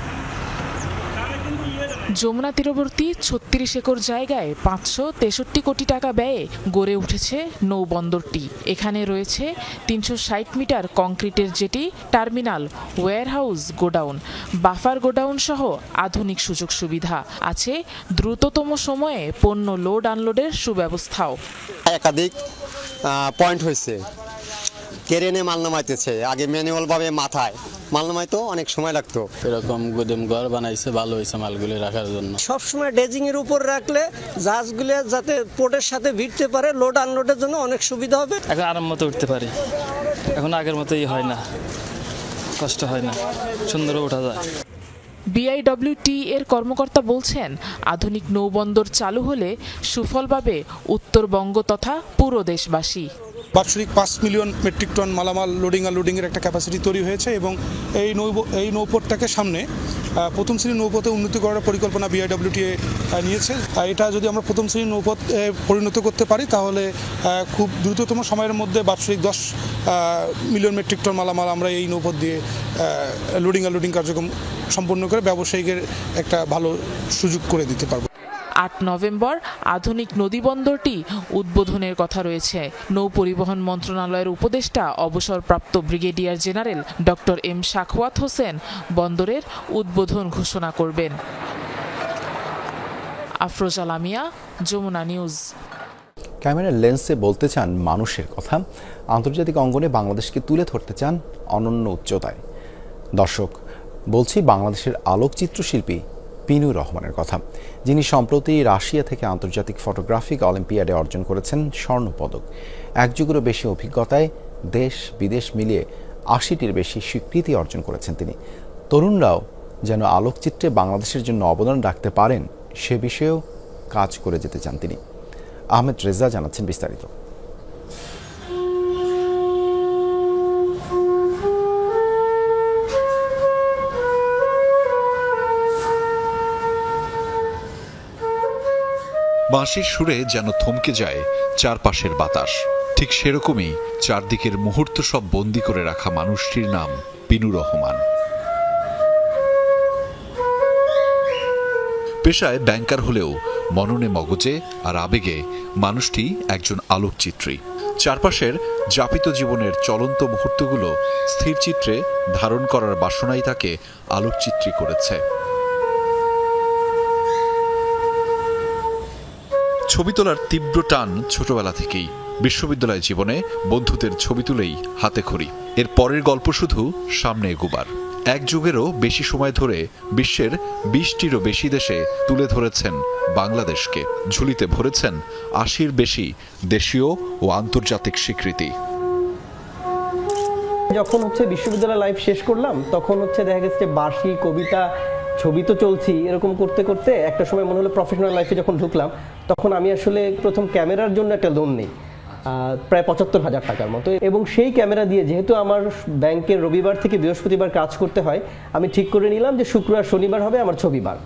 যমুনা তীরবর্তী 36 একর জায়গায় 563 কোটি টাকা ব্যয়ে গড়ে উঠেছে নৌবন্দরটি। এখানে রয়েছে 360 মিটার কংক্রিটের jetty, terminal, warehouse, godown, buffer godown সহ আধুনিক সুযোগ সুবিধা। আছে দ্রুততম সময়ে পণ্য লোড আনলোডের সুব্যবস্থাও। একাধিক পয়েন্ট হয়েছে, কেরেনে মাল নামাইতেছে, আগে ম্যানুয়াল ভাবে মাথায় মাল নামাইতো অনেক সময় লাগতো। এরকম গুদাম ঘর বানাইছে, ভালো হয়েছে মালগুলি রাখার জন্য। সবসময় ডেজিং এর উপর রাখলে জাহাজগুলো যাতে পোর্টের সাথে ভিড়তে পারে, লোড আনলোডের জন্য অনেক সুবিধা হবে। এখন আরাম মতো উঠতে পারি, এখন আগের মতোই হয় না, কষ্ট হয় না, সুন্দর ওঠা যায়। বিআইডব্লিউটি এর কর্মকর্তা বলছেন, আধুনিক নৌবন্দর চালু হলে সুফল পাবে উত্তরবঙ্গ তথা পুরো দেশবাসী। বাৎসরিক 5 মিলিয়ন মেট্রিক টন মালামাল লোডিং আর লোডিংয়ের একটা ক্যাপাসিটি তৈরি হয়েছে এবং এই নৌপথটাকে সামনে প্রথম শ্রেণীর নৌপথে উন্নতি করার পরিকল্পনা বিআইডব্লিউটিএ নিয়েছে। এটা যদি আমরা প্রথম শ্রেণীর নৌপথ পরিণত করতে পারি তাহলে খুব দ্রুততম সময়ের মধ্যে বাৎসরিক 10 মিলিয়ন মেট্রিক টন মালামাল আমরা এই নৌপথ দিয়ে লোডিং আর লোডিং কার্যক্রম সম্পন্ন করে ব্যবসায়ীদের একটা ভালো সুযোগ করে দিতে পারবো। 8 নভেম্বর আধুনিক নদীবন্দরটি উদ্বোধনের কথা রয়েছে। নৌ পরিবহন মন্ত্রণালয়ের উপদেষ্টা অবসরপ্রাপ্ত brigadier general doctor M Sakhawat Hossain বন্দরের উদ্বোধন ঘোষণা করবেন। আফরোজা লামিয়া, যমুনা নিউজ। ক্যামেরার লেন্সে বলতে চান মানুষের কথা, আন্তর্জাতিক অঙ্গনে বাংলাদেশকে তুলে ধরতে চান অনন্য উচ্চতায়। দর্শক, বলছি বাংলাদেশের আলোকচিত্র শিল্পী পিনুর রহমানের কথা, যিনি সম্প্রতি রাশিয়া থেকে আন্তর্জাতিক ফটোগ্রাফিক অলিম্পিয়াডে অর্জন করেছেন স্বর্ণপদক। 1 যুগেরও বেশি অভিজ্ঞতায় দেশ বিদেশ মিলিয়ে 80টির বেশি স্বীকৃতি অর্জন করেছেন তিনি। তরুণরাও যেন আলোকচিত্রে বাংলাদেশের জন্য অবদান রাখতে পারেন সে বিষয়েও কাজ করে যেতে চান তিনি। আহমেদ রেজা জানাচ্ছেন বিস্তারিত। বাঁশির সুরে যেন থমকে যায় চারপাশের বাতাস, ঠিক সেরকমই চারদিকের মুহূর্ত সব বন্দি করে রাখা মানুষটির নাম পিনুর রহমান। পেশায় ব্যাংকার হলেও মননে মগজে আর আবেগে মানুষটি একজন আলোকচিত্রী। চারপাশের যাপিত জীবনের চলন্ত মুহূর্তগুলো স্থির চিত্রে ধারণ করার বাসনাই তাকে আলোকচিত্রী করেছে। ছবি তোলার তীব্র টান ছোটবেলা থেকেই। বিশ্ববিদ্যালয় জীবনে বন্ধুদের ছবি তুলেই হাতে খড়ি। এর পরের গল্প শুধু সামনে এগোবার। 1 যুগেরও বেশি সময় ধরে বিশ্বের 20টিরও বেশি দেশে তুলে ধরেছেন বাংলাদেশকে। ঝুলিতে ভরেছেন 80-র বেশি দেশীয় ও আন্তর্জাতিক স্বীকৃতি। যখন বিশ্ববিদ্যালয় লাইফ শেষ করলাম তখন দেখা গেছে বাঁশি, কবিতা, ছবি তো চলছি, এরকম করতে করতে একটা সময় মনে হলো প্রফেশনাল লাইফে যখন ঢুকলাম তখন আমি আসলে প্রথম ক্যামেরার জন্য একটা লোন নিই, প্রায় 75,000 টাকার মতো। এবং সেই ক্যামেরা দিয়ে যেহেতু আমার ব্যাংকের রবিবার থেকে বৃহস্পতিবার কাজ করতে হয়, আমি ঠিক করে নিলাম যে শুক্রবার শনিবার হবে আমার ছবিবার।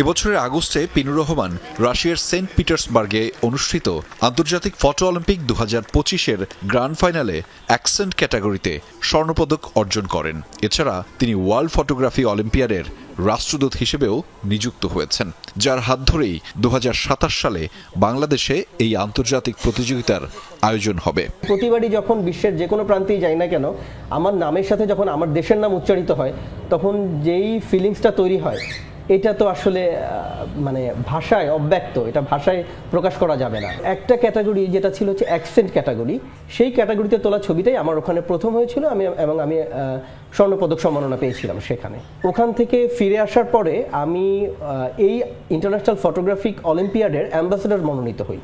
এবছরের আগস্টে পিনুর রহমান রাশিয়ার সেন্ট পিটার্সবার্গে অনুষ্ঠিত আন্তর্জাতিক ফটো অলিম্পিক 2025-এর গ্র্যান্ড ফাইনালে অ্যাকসেন্ট ক্যাটাগরিতে স্বর্ণপদক অর্জন করেন। এছাড়া তিনি ওয়ার্ল্ড ফটোগ্রাফি অলিম্পিয়াডের রাষ্ট্রদূত হিসেবেও নিযুক্ত হয়েছেন, যার হাত ধরেই 2027 সালে বাংলাদেশে এই আন্তর্জাতিক প্রতিযোগিতার আয়োজন হবে। প্রতিবারই যখন বিশ্বের যে কোনো প্রান্তেই যাই না কেন, আমার নামের সাথে যখন আমার দেশের নাম উচ্চারিত হয়, তখন যেই ফিলিংসটা তৈরি হয়, এটা তো আসলে মানে ভাষায় অব্যক্ত, এটা ভাষায় প্রকাশ করা যাবে না। একটা ক্যাটাগরি যেটা ছিল হচ্ছে অ্যাকসেন্ট ক্যাটাগরি, সেই ক্যাটাগরিতে তোলা ছবিটাই আমার ওখানে প্রথম হয়েছিল, আমি স্বর্ণপদক সম্মাননা পেয়েছিলাম সেখানে। ওখান থেকে ফিরে আসার পরে আমি এই ইন্টারন্যাশনাল ফটোগ্রাফিক অলিম্পিয়াডের অ্যাম্বাসেডর মনোনীত হই।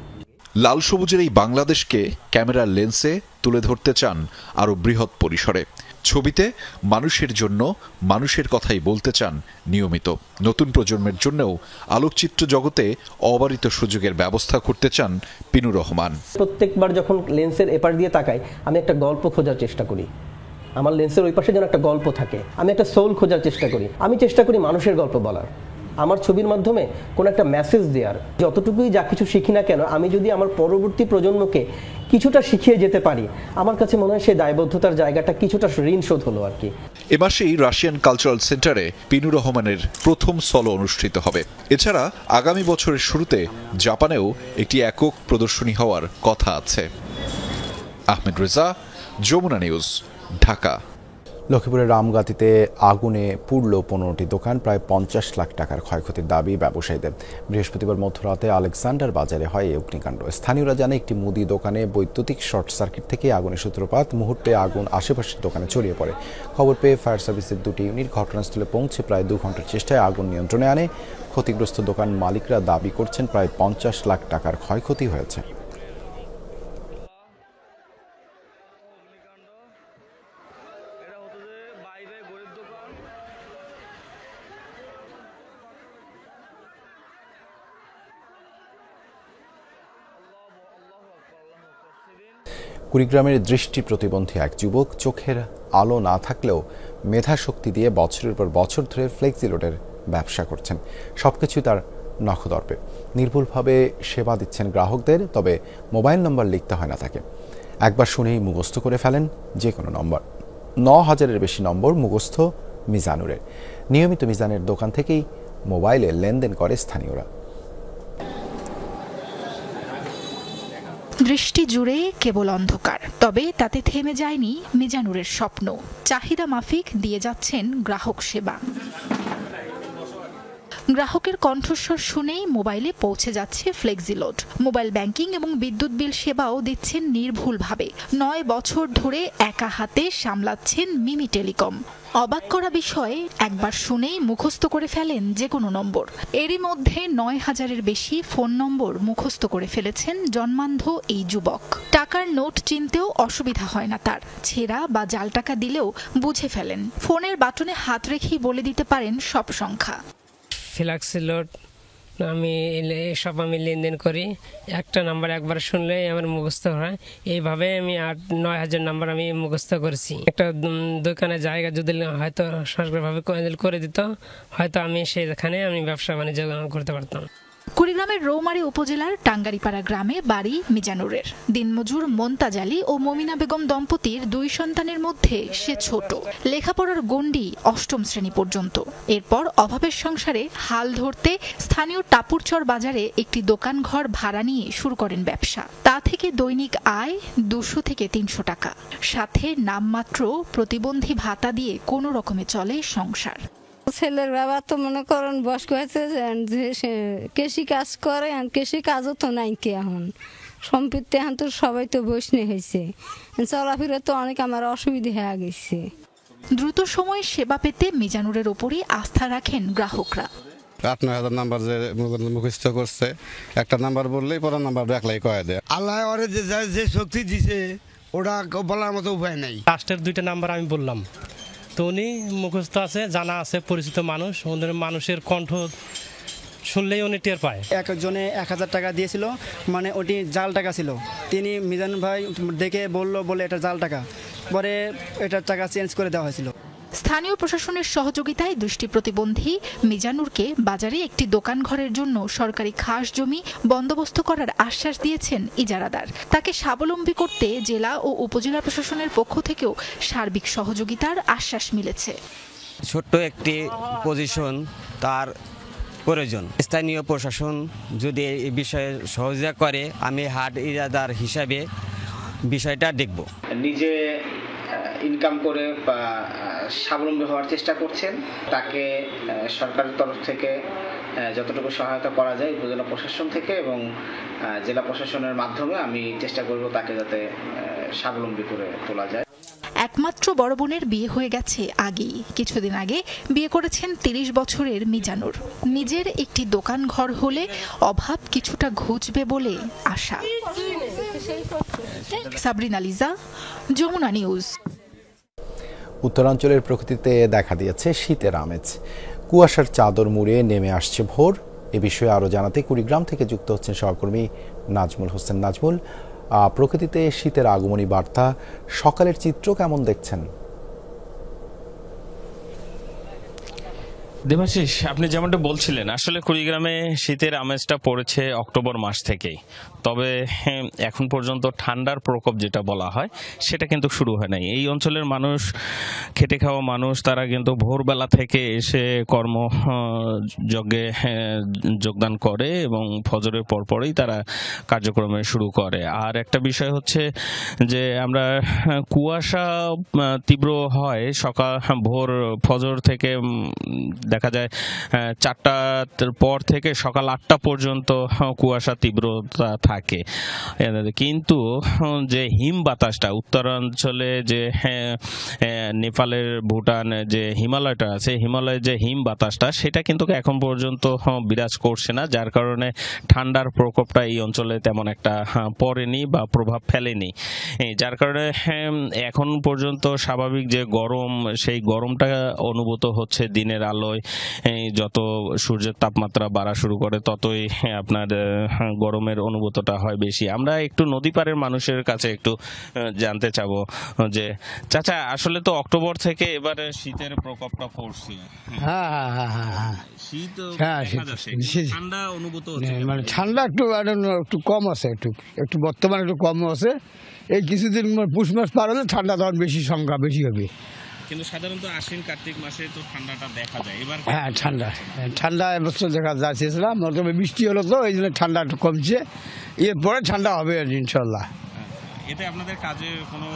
লাল সবুজের এই বাংলাদেশকে ক্যামেরার লেন্সে তুলে ধরতে চান আরও বৃহৎ পরিসরে। ছবিতে মানুষের জন্য মানুষের কথাই বলতে চান নিয়মিত। নতুন প্রজন্মের জন্যও আলোকচিত্র জগতে অবারিত সুযোগের ব্যবস্থা করতে চান পিনুর রহমান। প্রত্যেকবার যখন লেন্সের এপার দিয়ে তাকাই, আমি একটা গল্প খোঁজার চেষ্টা করি। আমার লেন্সের ওই পাশে যেন একটা গল্প থাকে, আমি একটা সোল খোঁজার চেষ্টা করি। আমি চেষ্টা করি মানুষের গল্প বলার, আমার ছবির মাধ্যমে কোনো একটা মেসেজ দেওয়ার। যতটুকুই যা কিছু শিখি না কেন, আমি যদি আমার পরবর্তী প্রজন্মকে কিছুটা শিখিয়ে যেতে পারি, আমার কাছে মনে হয় সেই দায়বদ্ধতার জায়গাটা কিছুটা ঋণ শোধ হলো আর কি। এ মাসেই রাশিয়ান কালচারাল সেন্টারে পিনুর রহমানের প্রথম সলো অনুষ্ঠিত হবে। এছাড়া আগামী বছরের শুরুতে জাপানেও একটি একক প্রদর্শনী হওয়ার কথা আছে। আহমেদ রেজা, যমুনা নিউজ, ঢাকা। লক্ষ্মীপুরের রামগাতিতে আগুনে পুড়ল 15টি দোকান, প্রায় 50 লাখ টাকার ক্ষয়ক্ষতির দাবি ব্যবসায়ীদের। বৃহস্পতিবার মধ্যরাতে আলেকজান্ডার বাজারে হয় এই অগ্নিকাণ্ড। স্থানীয়রা জানে একটি মুদি দোকানে বৈদ্যুতিক শর্ট সার্কিট থেকে আগুনের সূত্রপাত। মুহূর্তে আগুন আশেপাশের দোকানে ছড়িয়ে পড়ে। খবর পেয়ে ফায়ার সার্ভিসের 2টি ইউনিট ঘটনাস্থলে পৌঁছে প্রায় 2 ঘন্টার চেষ্টায় আগুন নিয়ন্ত্রণে আনে। ক্ষতিগ্রস্ত দোকান মালিকরা দাবি করছেন প্রায় 50 লাখ টাকার ক্ষয়ক্ষতি হয়েছে। কুড়িগ্রামের দৃষ্টি প্রতিবন্ধী এক যুবক চোখের আলো না থাকলেও মেধাশক্তি দিয়ে বছরের পর বছর ধরে ফ্লেক্সিলোডের ব্যবসা করছেন। সবকিছুই তার নখদর্পে। নির্ভুলভাবে সেবা দিচ্ছেন গ্রাহকদের, তবে মোবাইল নম্বর লিখতে হয় না তাকে। একবার শুনেই মুখস্থ করে ফেলেন যে কোনো নম্বর। 9000-এর বেশি নম্বর মুখস্থ মিজানুরের। নিয়মিত মিজানের দোকান থেকেই মোবাইলে লেনদেন করে স্থানীয়রা। দৃষ্টি জুড়ে কেবল অন্ধকার, তবে তাতে থেমে যায়নি মিজানুরের স্বপ্ন। চাহিদা মাফিক দিয়ে যাচ্ছেন গ্রাহক সেবা। গ্রাহকের কণ্ঠস্বর শুনেই মোবাইলে পৌঁছে যাচ্ছে ফ্লেক্সিলোড। মোবাইল ব্যাংকিং এবং বিদ্যুৎ বিল সেবাও দিচ্ছেন নির্ভুলভাবে। 9 বছর ধরে একা হাতে সামলাচ্ছেন মিমি টেলিকম। অবাক করা বিষয়ে একবার শুনেই মুখস্থ করে ফেলেন যে কোনো নম্বর। এরই মধ্যে 9000-এর বেশি ফোন নম্বর মুখস্থ করে ফেলেছেন জন্মান্ধ এই যুবক। টাকার নোট চিনতেও অসুবিধা হয় না তার। ছেঁড়া বা জাল টাকা দিলেও বুঝে ফেলেন। ফোনের বাটনে হাত রেখেই বলে দিতে পারেন সব সংখ্যা। ফ্লেক্সিলোড আমি এসব লেনদেন করি। একটা নাম্বার একবার শুনলেই আমার মুখস্থ হয়। এইভাবে আমি 8-9000 নাম্বার আমি মুখস্থ করেছি। একটা দোকানে জায়গা যদি হয়তো সরকারিভাবে করে দিত, হয়তো আমি সেখানে আমি ব্যবসা বাণিজ্য করতে পারতাম। কুড়িগ্রামের রৌমারী উপজেলার টাঙ্গারিপাড়া গ্রামে বাড়ি মিজানুরের। দিনমজুর মন্তাজ আলী ও মমিনা বেগম দম্পতির 2 সন্তানের মধ্যে সে ছোট। লেখাপড়ার গণ্ডি 8ম শ্রেণী পর্যন্ত। এরপর অভাবের সংসারে হাল ধরতে স্থানীয় টাপুরচর বাজারে একটি দোকান ঘর ভাড়া নিয়ে শুরু করেন ব্যবসা। তা থেকে দৈনিক আয় 200 থেকে 300 টাকা। সাথে নামমাত্র প্রতিবন্ধী ভাতা দিয়ে কোনো রকমে চলে সংসার। ছেলের বাবা তো মনে করেন বয়স্ক হয়েছে, কৃষি কাজ করে, কৃষি কাজও তো নাই কি এখন সম্পত্তি এখন তো সবাই তো বৈষ্ণব হয়েছে, চলাফেরা তো অনেক আমার অসুবিধা হয়ে গেছে। দ্রুত সময়ে সেবা পেতে মিজানুরের ওপরই আস্থা রাখেন গ্রাহকরা। 8-9000 নাম্বার যে মুখস্থ করছে, একটা নাম্বার বললেই পরে নাম্বার একলাই কয়ে দেয়। আল্লাহ ওরে যে শক্তি দিছে ওটা বলার মতো উপায় নাই। লাস্টের 2টা নাম্বার আমি বললাম, তো উনি মুখস্থ আছে, জানা আছে, পরিচিত মানুষ। ওদের মানুষের কণ্ঠ শুনলেই উনি টের পায়। একজনে 1000 টাকা দিয়েছিল, মানে ওটি জাল টাকা ছিল। তিনি মিজান ভাই দেখে বলে এটা জাল টাকা, পরে এটার টাকা চেঞ্জ করে দেওয়া হয়েছিল। স্থানীয় প্রশাসনের সহযোগিতায় দৃষ্টি প্রতিবন্ধী মিজানুরকে বাজারে একটি দোকান ঘরের জন্য সরকারি খাস জমি বন্দোবস্ত করার আশ্বাস দিয়েছেন ইজারাদার। তাকে স্বাবলম্বী করতে জেলা ও উপজেলা প্রশাসনের পক্ষ থেকেও সার্বিক সহযোগিতার আশ্বাস মিলেছে। ছোট্ট একটি পজিশন তার প্রয়োজন, স্থানীয় প্রশাসন যদি এই বিষয়ে সহযোগিতা করে আমি হাট ইজারাদার হিসাবে বিষয়টা দেখব। নিজে ইনকাম করে স্বাবলম্বী হওয়ার চেষ্টা করছেন, তাকে সরকারের তরফ থেকে যতটুকু সহায়তা করা যায় উপজেলা প্রশাসন থেকে এবং জেলা প্রশাসনের মাধ্যমে আমি চেষ্টা করব তাকে যাতে স্বাবলম্বী করে তোলা যায়। একমাত্র বড় বোনের বিয়ে হয়ে গেছে আগেই। কিছুদিন আগে বিয়ে করেছেন 30 বছরের মিজানুর। নিজের একটি দোকান ঘর হলে অভাব কিছুটা ঘুচবে বলে আশা। সাবরিনা লিজা, যমুনা নিউজ। উত্তরাঞ্চলের প্রকৃতিতে দেখা দিয়েছে শীতের আমেজ। কুয়াশার চাদর মুড়ে নেমে আসছে ভোর। এ বিষয়ে আরও জানাতে কুড়িগ্রাম থেকে যুক্ত হচ্ছেন সহকর্মী নাজমুল হোসেন। নাজমুল, প্রকৃতিতে শীতের আগমনী বার্তা, সকালের চিত্র কেমন দেখছেন? দেবাশিস, আপনি যেমনটা বলছিলেন, আসলে কুড়িগ্রামে শীতের আমেজটা পড়েছে অক্টোবর মাস থেকেই। তবে এখন পর্যন্ত ঠান্ডার প্রকোপ যেটা বলা হয় সেটা কিন্তু শুরু হয় নাই। এই অঞ্চলের মানুষ, খেটে খাওয়া মানুষ, তারা কিন্তু ভোরবেলা থেকে এসে কর্মযজ্ঞে যোগদান করে এবং ফজরের পরপরই তারা কার্যক্রমে শুরু করে। আর একটা বিষয় হচ্ছে যে আমরা কুয়াশা তীব্র হয় সকাল ভোর ফজর থেকে, দেখা যায় 4টার পর থেকে সকাল 8টা পর্যন্ত কুয়াশা তীব্রতা থাকে। কিন্তু যে হিম বাতাসটা উত্তরাঞ্চলে, যে নেপালের ভুটান যে হিমালয়টা আছে, হিমালয়ের যে হিম বাতাসটা সেটা কিন্তু এখন পর্যন্ত বিরাজ করছে না, যার কারণে ঠান্ডার প্রকোপটা এই অঞ্চলে তেমন একটা পড়েনি বা প্রভাব ফেলেনি। যার কারণে এখন পর্যন্ত স্বাভাবিক যে গরম, সেই গরমটা অনুভূত হচ্ছে দিনের আলোয়। যত সূর্যের তাপমাত্রা বাড়া শুরু করে ততই আপনার গরমের অনুভূতটা হয় বেশি। আমরা একটু নদী পাড়ের মানুষের কাছে একটু জানতে চাবো যে চাচা, আসলে তো অক্টোবর থেকে এবারে শীতের প্রকোপটা পড়ছে। শীত ঠান্ডা অনুভূত হচ্ছে, মানে ঠান্ডা একটু কম আছে, একটু বর্তমানে একটু কম আছে। এই কিছুদিন পুষ মাস পার হলে ঠান্ডা তখন বেশি সংখ্যা বেশি হবে। কিন্তু সাধারণত আশ্বিন কার্তিক মাসে তো ঠান্ডাটা দেখা যায়। এবার ঠান্ডা এবছর দেখা যাচ্ছিলাম, তবে বৃষ্টি হলো তো এই জন্য ঠান্ডা একটু কমছে। এরপরে ঠান্ডা হবে ইনশাল্লাহ। এতে আপনাদের কাজে কোনো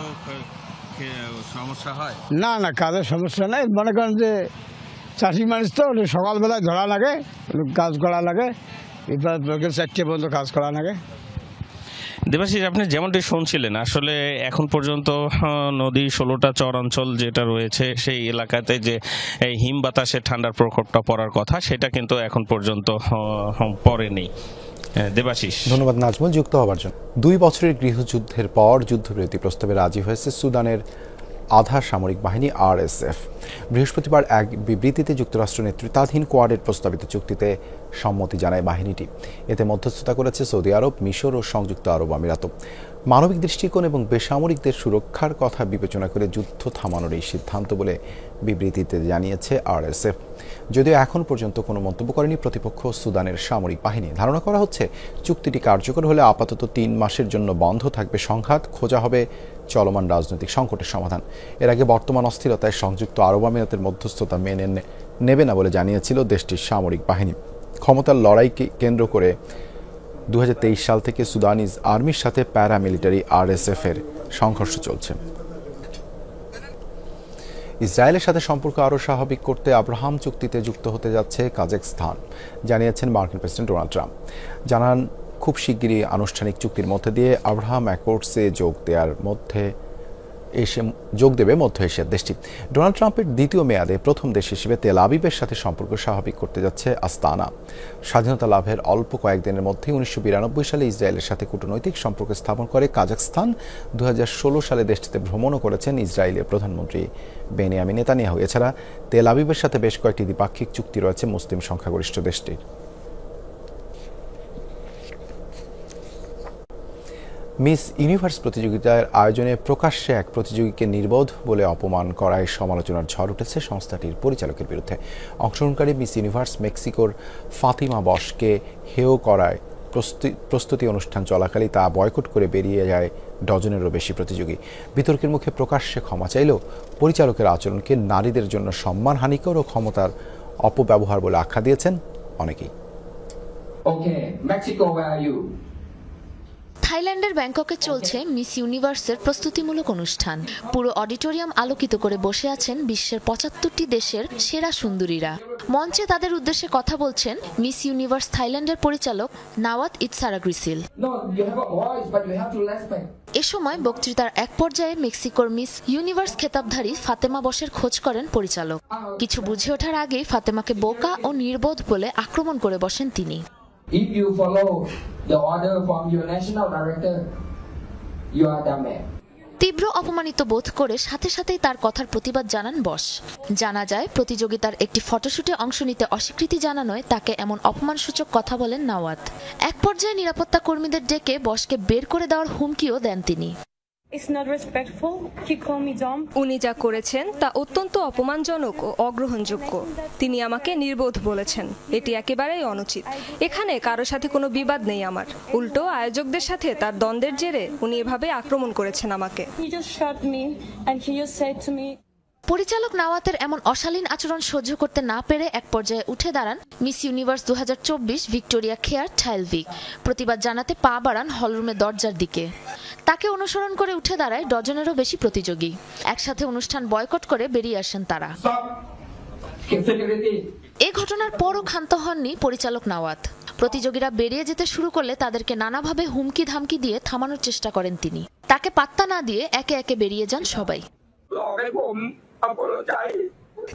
সমস্যা হয়? না, কাজের সমস্যা নাই। মনে করেন যে চাষি মানুষ তো সকালবেলায় ধরা লাগে, কাজ করা লাগে, এবার 4টে পর্যন্ত কাজ করা লাগে। দেবাশিস, আপনি যেমনটি শুনছিলেন, আসলে এখন পর্যন্ত নদী 16টা চর অঞ্চল যেটা রয়েছে সেই এলাকাতে যে হিম বাতাসে ঠান্ডার প্রকোপটা পড়ার কথা সেটা কিন্তু এখন পর্যন্ত পড়েনি। দেবাশিস, ধন্যবাদ নাজমুল যুক্ত হওয়ার জন্য। 2 বছরের গৃহযুদ্ধের পর যুদ্ধবিরতি প্রস্তাবে রাজি হয়েছে সুদানের আধা সামরিক বাহিনী RSF। বৃহস্পতিবার এক বিবৃতিতে যুক্তরাষ্ট্র নেতৃত্বাধীন কোয়াডের প্রস্তাবিত চুক্তিতে সম্মতি জানায় বাহিনীটি। এতে মধ্যস্থতা করেছে সৌদি আরব, মিশর ও সংযুক্ত আরব আমিরাত। মানবিক দৃষ্টিকোণ এবং বেসামরিকদের সুরক্ষার কথা বিবেচনা করে যুদ্ধ থামানোর এই সিদ্ধান্ত বলে বিবৃতিতে জানিয়েছে RSF। যদিও এখন পর্যন্ত কোনো মন্তব্য করেনি প্রতিপক্ষ সুদানের সামরিক বাহিনী। ধারণা করা হচ্ছে চুক্তিটি কার্যকর হলে আপাতত 3 মাসের জন্য বন্ধ থাকবে সংঘাত, খোঁজা হবে চলমান রাজনৈতিক সংকটের সমাধান। এর আগে বর্তমান অস্থিরতায় সংযুক্ত আরব আমিরাতের মধ্যস্থতা মেনে নেবে না বলে জানিয়েছিল দেশটির সামরিক বাহিনী। ক্ষমতার লড়াইকে কেন্দ্র করে 2023 সাল থেকে সুদানিজ আর্মির সাথে প্যারামিলিটারি RSF এর সংঘর্ষ চলছে। ইসরায়েলের সাথে সম্পর্ক আরও স্বাভাবিক করতে আব্রাহাম চুক্তিতে যুক্ত হতে যাচ্ছে কাজাখস্তান, জানিয়েছেন মার্কিন প্রেসিডেন্ট ডোনাল্ড ট্রাম্প। জানান খুব শিগগিরই আনুষ্ঠানিক চুক্তির মধ্যে দিয়ে আব্রাহাম অ্যাকর্ডসে যোগ দেবে মধ্য এশিয়ার দেশটি। ডোনাল্ড ট্রাম্পের দ্বিতীয় মেয়াদে প্রথম দেশ হিসেবে তেল আবিবের সাথে সম্পর্ক স্বাভাবিক করতে যাচ্ছে আস্তানা। স্বাধীনতা লাভের অল্প কয়েকদিনের মধ্যে 1992 সালে ইসরায়েলের সাথে কূটনৈতিক সম্পর্ক স্থাপন করে কাজাখস্তান। 2016 সালে দেশটিতে ভ্রমণও করেছেন ইসরায়েলের প্রধানমন্ত্রী বেনিয়ামিন নেতানিয়াহু। এছাড়া তেল আবিবের সাথে বেশ কয়েকটি দ্বিপাক্ষিক চুক্তি রয়েছে মুসলিম সংখ্যাগরিষ্ঠ দেশটির। মিস ইউনিভার্স প্রতিযোগিতার আয়োজনে প্রকাশ্যে এক প্রতিযোগীকে নির্বোধ বলে অপমান করায় সমালোচনার ঝড় উঠেছে সংস্থাটির পরিচালকের বিরুদ্ধে। অংশগ্রহণকারী মিস ইউনিভার্স মেক্সিকোর ফাতিমা বশকে হেয় করায় প্রস্তুতি অনুষ্ঠান চলাকালে তা বয়কট করে বেরিয়ে যায় ডজনেরও বেশি প্রতিযোগী। বিতর্কের মুখে প্রকাশ্যে ক্ষমা চাইলেও পরিচালকের আচরণকে নারীদের জন্য সম্মানহানিকর ও ক্ষমতার অপব্যবহার বলে আখ্যা দিয়েছেন অনেকেই। থাইল্যান্ডের ব্যাংককে চলছে মিস ইউনিভার্সের প্রস্তুতিমূলক অনুষ্ঠান। পুরো অডিটোরিয়াম আলোকিত করে বসে আছেন বিশ্বের ৭৫টি দেশের সেরা সুন্দরীরা। মঞ্চে তাদের উদ্দেশ্যে কথা বলছেন মিস ইউনিভার্স থাইল্যান্ডের পরিচালক নাওয়াত ইটসারাগ্রিসিল। এ সময় বক্তৃতার এক পর্যায়ে মেক্সিকোর মিস ইউনিভার্স খেতাবধারী ফাতেমা বশের খোঁজ করেন পরিচালক। কিছু বুঝে ওঠার আগেই ফাতেমাকে বোকা ও নির্বোধ বলে আক্রমণ করে বসেন তিনি। If you follow the order from your national director, you are the man. তীব্র অপমানিত বোধ করে সাথে সাথেই তার কথার প্রতিবাদ জানান বশ। জানা যায় প্রতিযোগিতার একটি ফটোশুটে অংশ নিতে অস্বীকৃতি জানানোয় তাকে এমন অপমানসূচক কথা বলেন নাওয়াত। এক পর্যায়ে নিরাপত্তা কর্মীদের ডেকে বশকে বের করে দেওয়ার হুমকিও দেন তিনি। উনি যা করেছেন তা অত্যন্ত অপমানজনক ও অগ্রহণযোগ্য। তিনি আমাকে নির্বোধ বলেছেন, এটি একেবারেই অনুচিত। এখানে কারো সাথে কোনো বিবাদ নেই আমার, উল্টো আয়োজকদের সাথে তার দ্বন্দ্বের জেরে উনি এভাবে আক্রমণ করেছেন আমাকে। পরিচালক নাওয়াতের এমন অশালীন আচরণ সহ্য করতে না পেরে এক পর্যায়ে উঠে দাঁড়ান মিস ইউনিভার্স 2024 ভিক্টোরিয়া খেয়ার ঠাইলভিক। প্রতিবাদ জানাতে পা বাড়ান হলরুমের দরজার দিকে। তাকে অনুসরণ করে উঠে দাঁড়ায় ডজনেরও বেশি প্রতিযোগী। একসাথে অনুষ্ঠান বয়কট করে বেরিয়ে আসেন তারা। এ ঘটনার পরও ক্ষান্ত হননি পরিচালক নাওয়াত। প্রতিযোগীরা বেরিয়ে যেতে শুরু করলে তাদেরকে নানাভাবে হুমকি ধামকি দিয়ে থামানোর চেষ্টা করেন তিনি। তাকে পাত্তা না দিয়ে একে একে বেরিয়ে যান সবাই।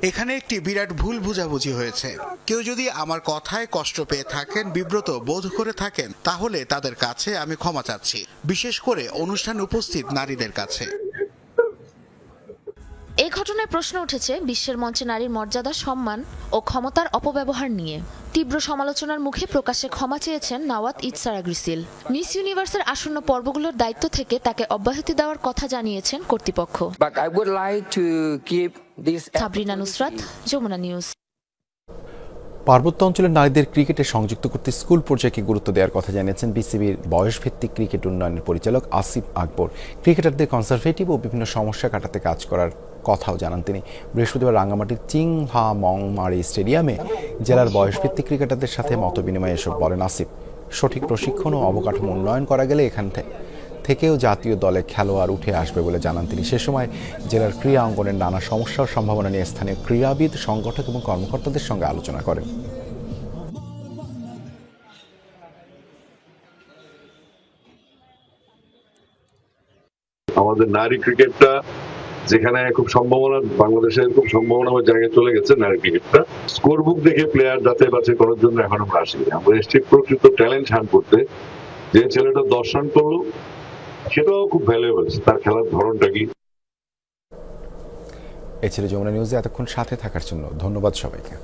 এখানে একটি বিরাট ভুল বুঝাবুঝি হয়েছে। কেউ যদি আমার কথায় কষ্ট পেয়ে থাকেন, বিব্রত বোধ করে থাকেন, তাহলে তাদের কাছে আমি ক্ষমা চাচ্ছি, বিশেষ করে অনুষ্ঠানে উপস্থিত নারীদের কাছে। এই ঘটনায় প্রশ্ন উঠেছে বিশ্বের মঞ্চে নারীর মর্যাদা, সম্মান ও ক্ষমতার অপব্যবহার নিয়ে। তীব্র সমালোচনার মুখে প্রকাশ্যে ক্ষমা চেয়েছেন নাওয়াত ইটসারাগ্রিসিল। মিস ইউনিভার্সের আসন্ন পর্বগুলোর দায়িত্ব থেকে তাকে অব্যাহতি দেওয়ার কথা জানিয়েছেন কর্তৃপক্ষ। সাবরিনা নুসরাত, যমুনা নিউজ। পার্বত্য অঞ্চলের নারীদের ক্রিকেটে সংযুক্ত করতে স্কুল পর্যায়ে গুরুত্ব দেওয়ার কথা জানিয়েছেন বিসিবির বয়সভিত্তিক ক্রিকেট উন্নয়নের পরিচালক আসিফ আকবর। ক্রিকেটারদের কনজারভেটিভ ও বিভিন্ন সমস্যা কাটাতে কাজ করার কথাও জানান তিনি। বৃহস্পতিবার রাঙ্গামাটির চিংহামংমারি স্টেডিয়ামে জেলার বয়সভিত্তিক ক্রিকেটারদের সাথে মতবিনিময়ে এসব বলেন আসিফ। সঠিক প্রশিক্ষণ ও অবকাঠামো উন্নয়ন করা গেলে এখান থেকেও জাতীয় দলে খেলোয়াড় উঠে আসবে বলে জানান তিনি। সে সময় জেলার ক্রীড়া অঙ্গনের নানা সমস্যা ও সম্ভাবনা নিয়ে স্থানীয় ক্রীড়াবিদ, সংগঠক এবং কর্মকর্তাদের সঙ্গে আলোচনা করেন। আমাদের নারী ক্রিকেটটা যেখানে খুব সম্ভাবনা, বাংলাদেশের খুব সম্ভাবনাময় জায়গায় চলে গেছে নারী ক্রিকেটটা। স্কোর বুক দেখে প্লেয়ার যাচাই বাছাই করার জন্য এখন আমরা আসি। আমরা এসছি প্রকৃত ট্যালেন্ট হান্ট করতে। যে ছেলেটা 10 রান করলো সেটাও খুব ভ্যালুয়েবল, তার খেলার ধরনটা কি। এই ছিল যমুনা নিউজে এতক্ষণ সাথে থাকার জন্য ধন্যবাদ সবাইকে।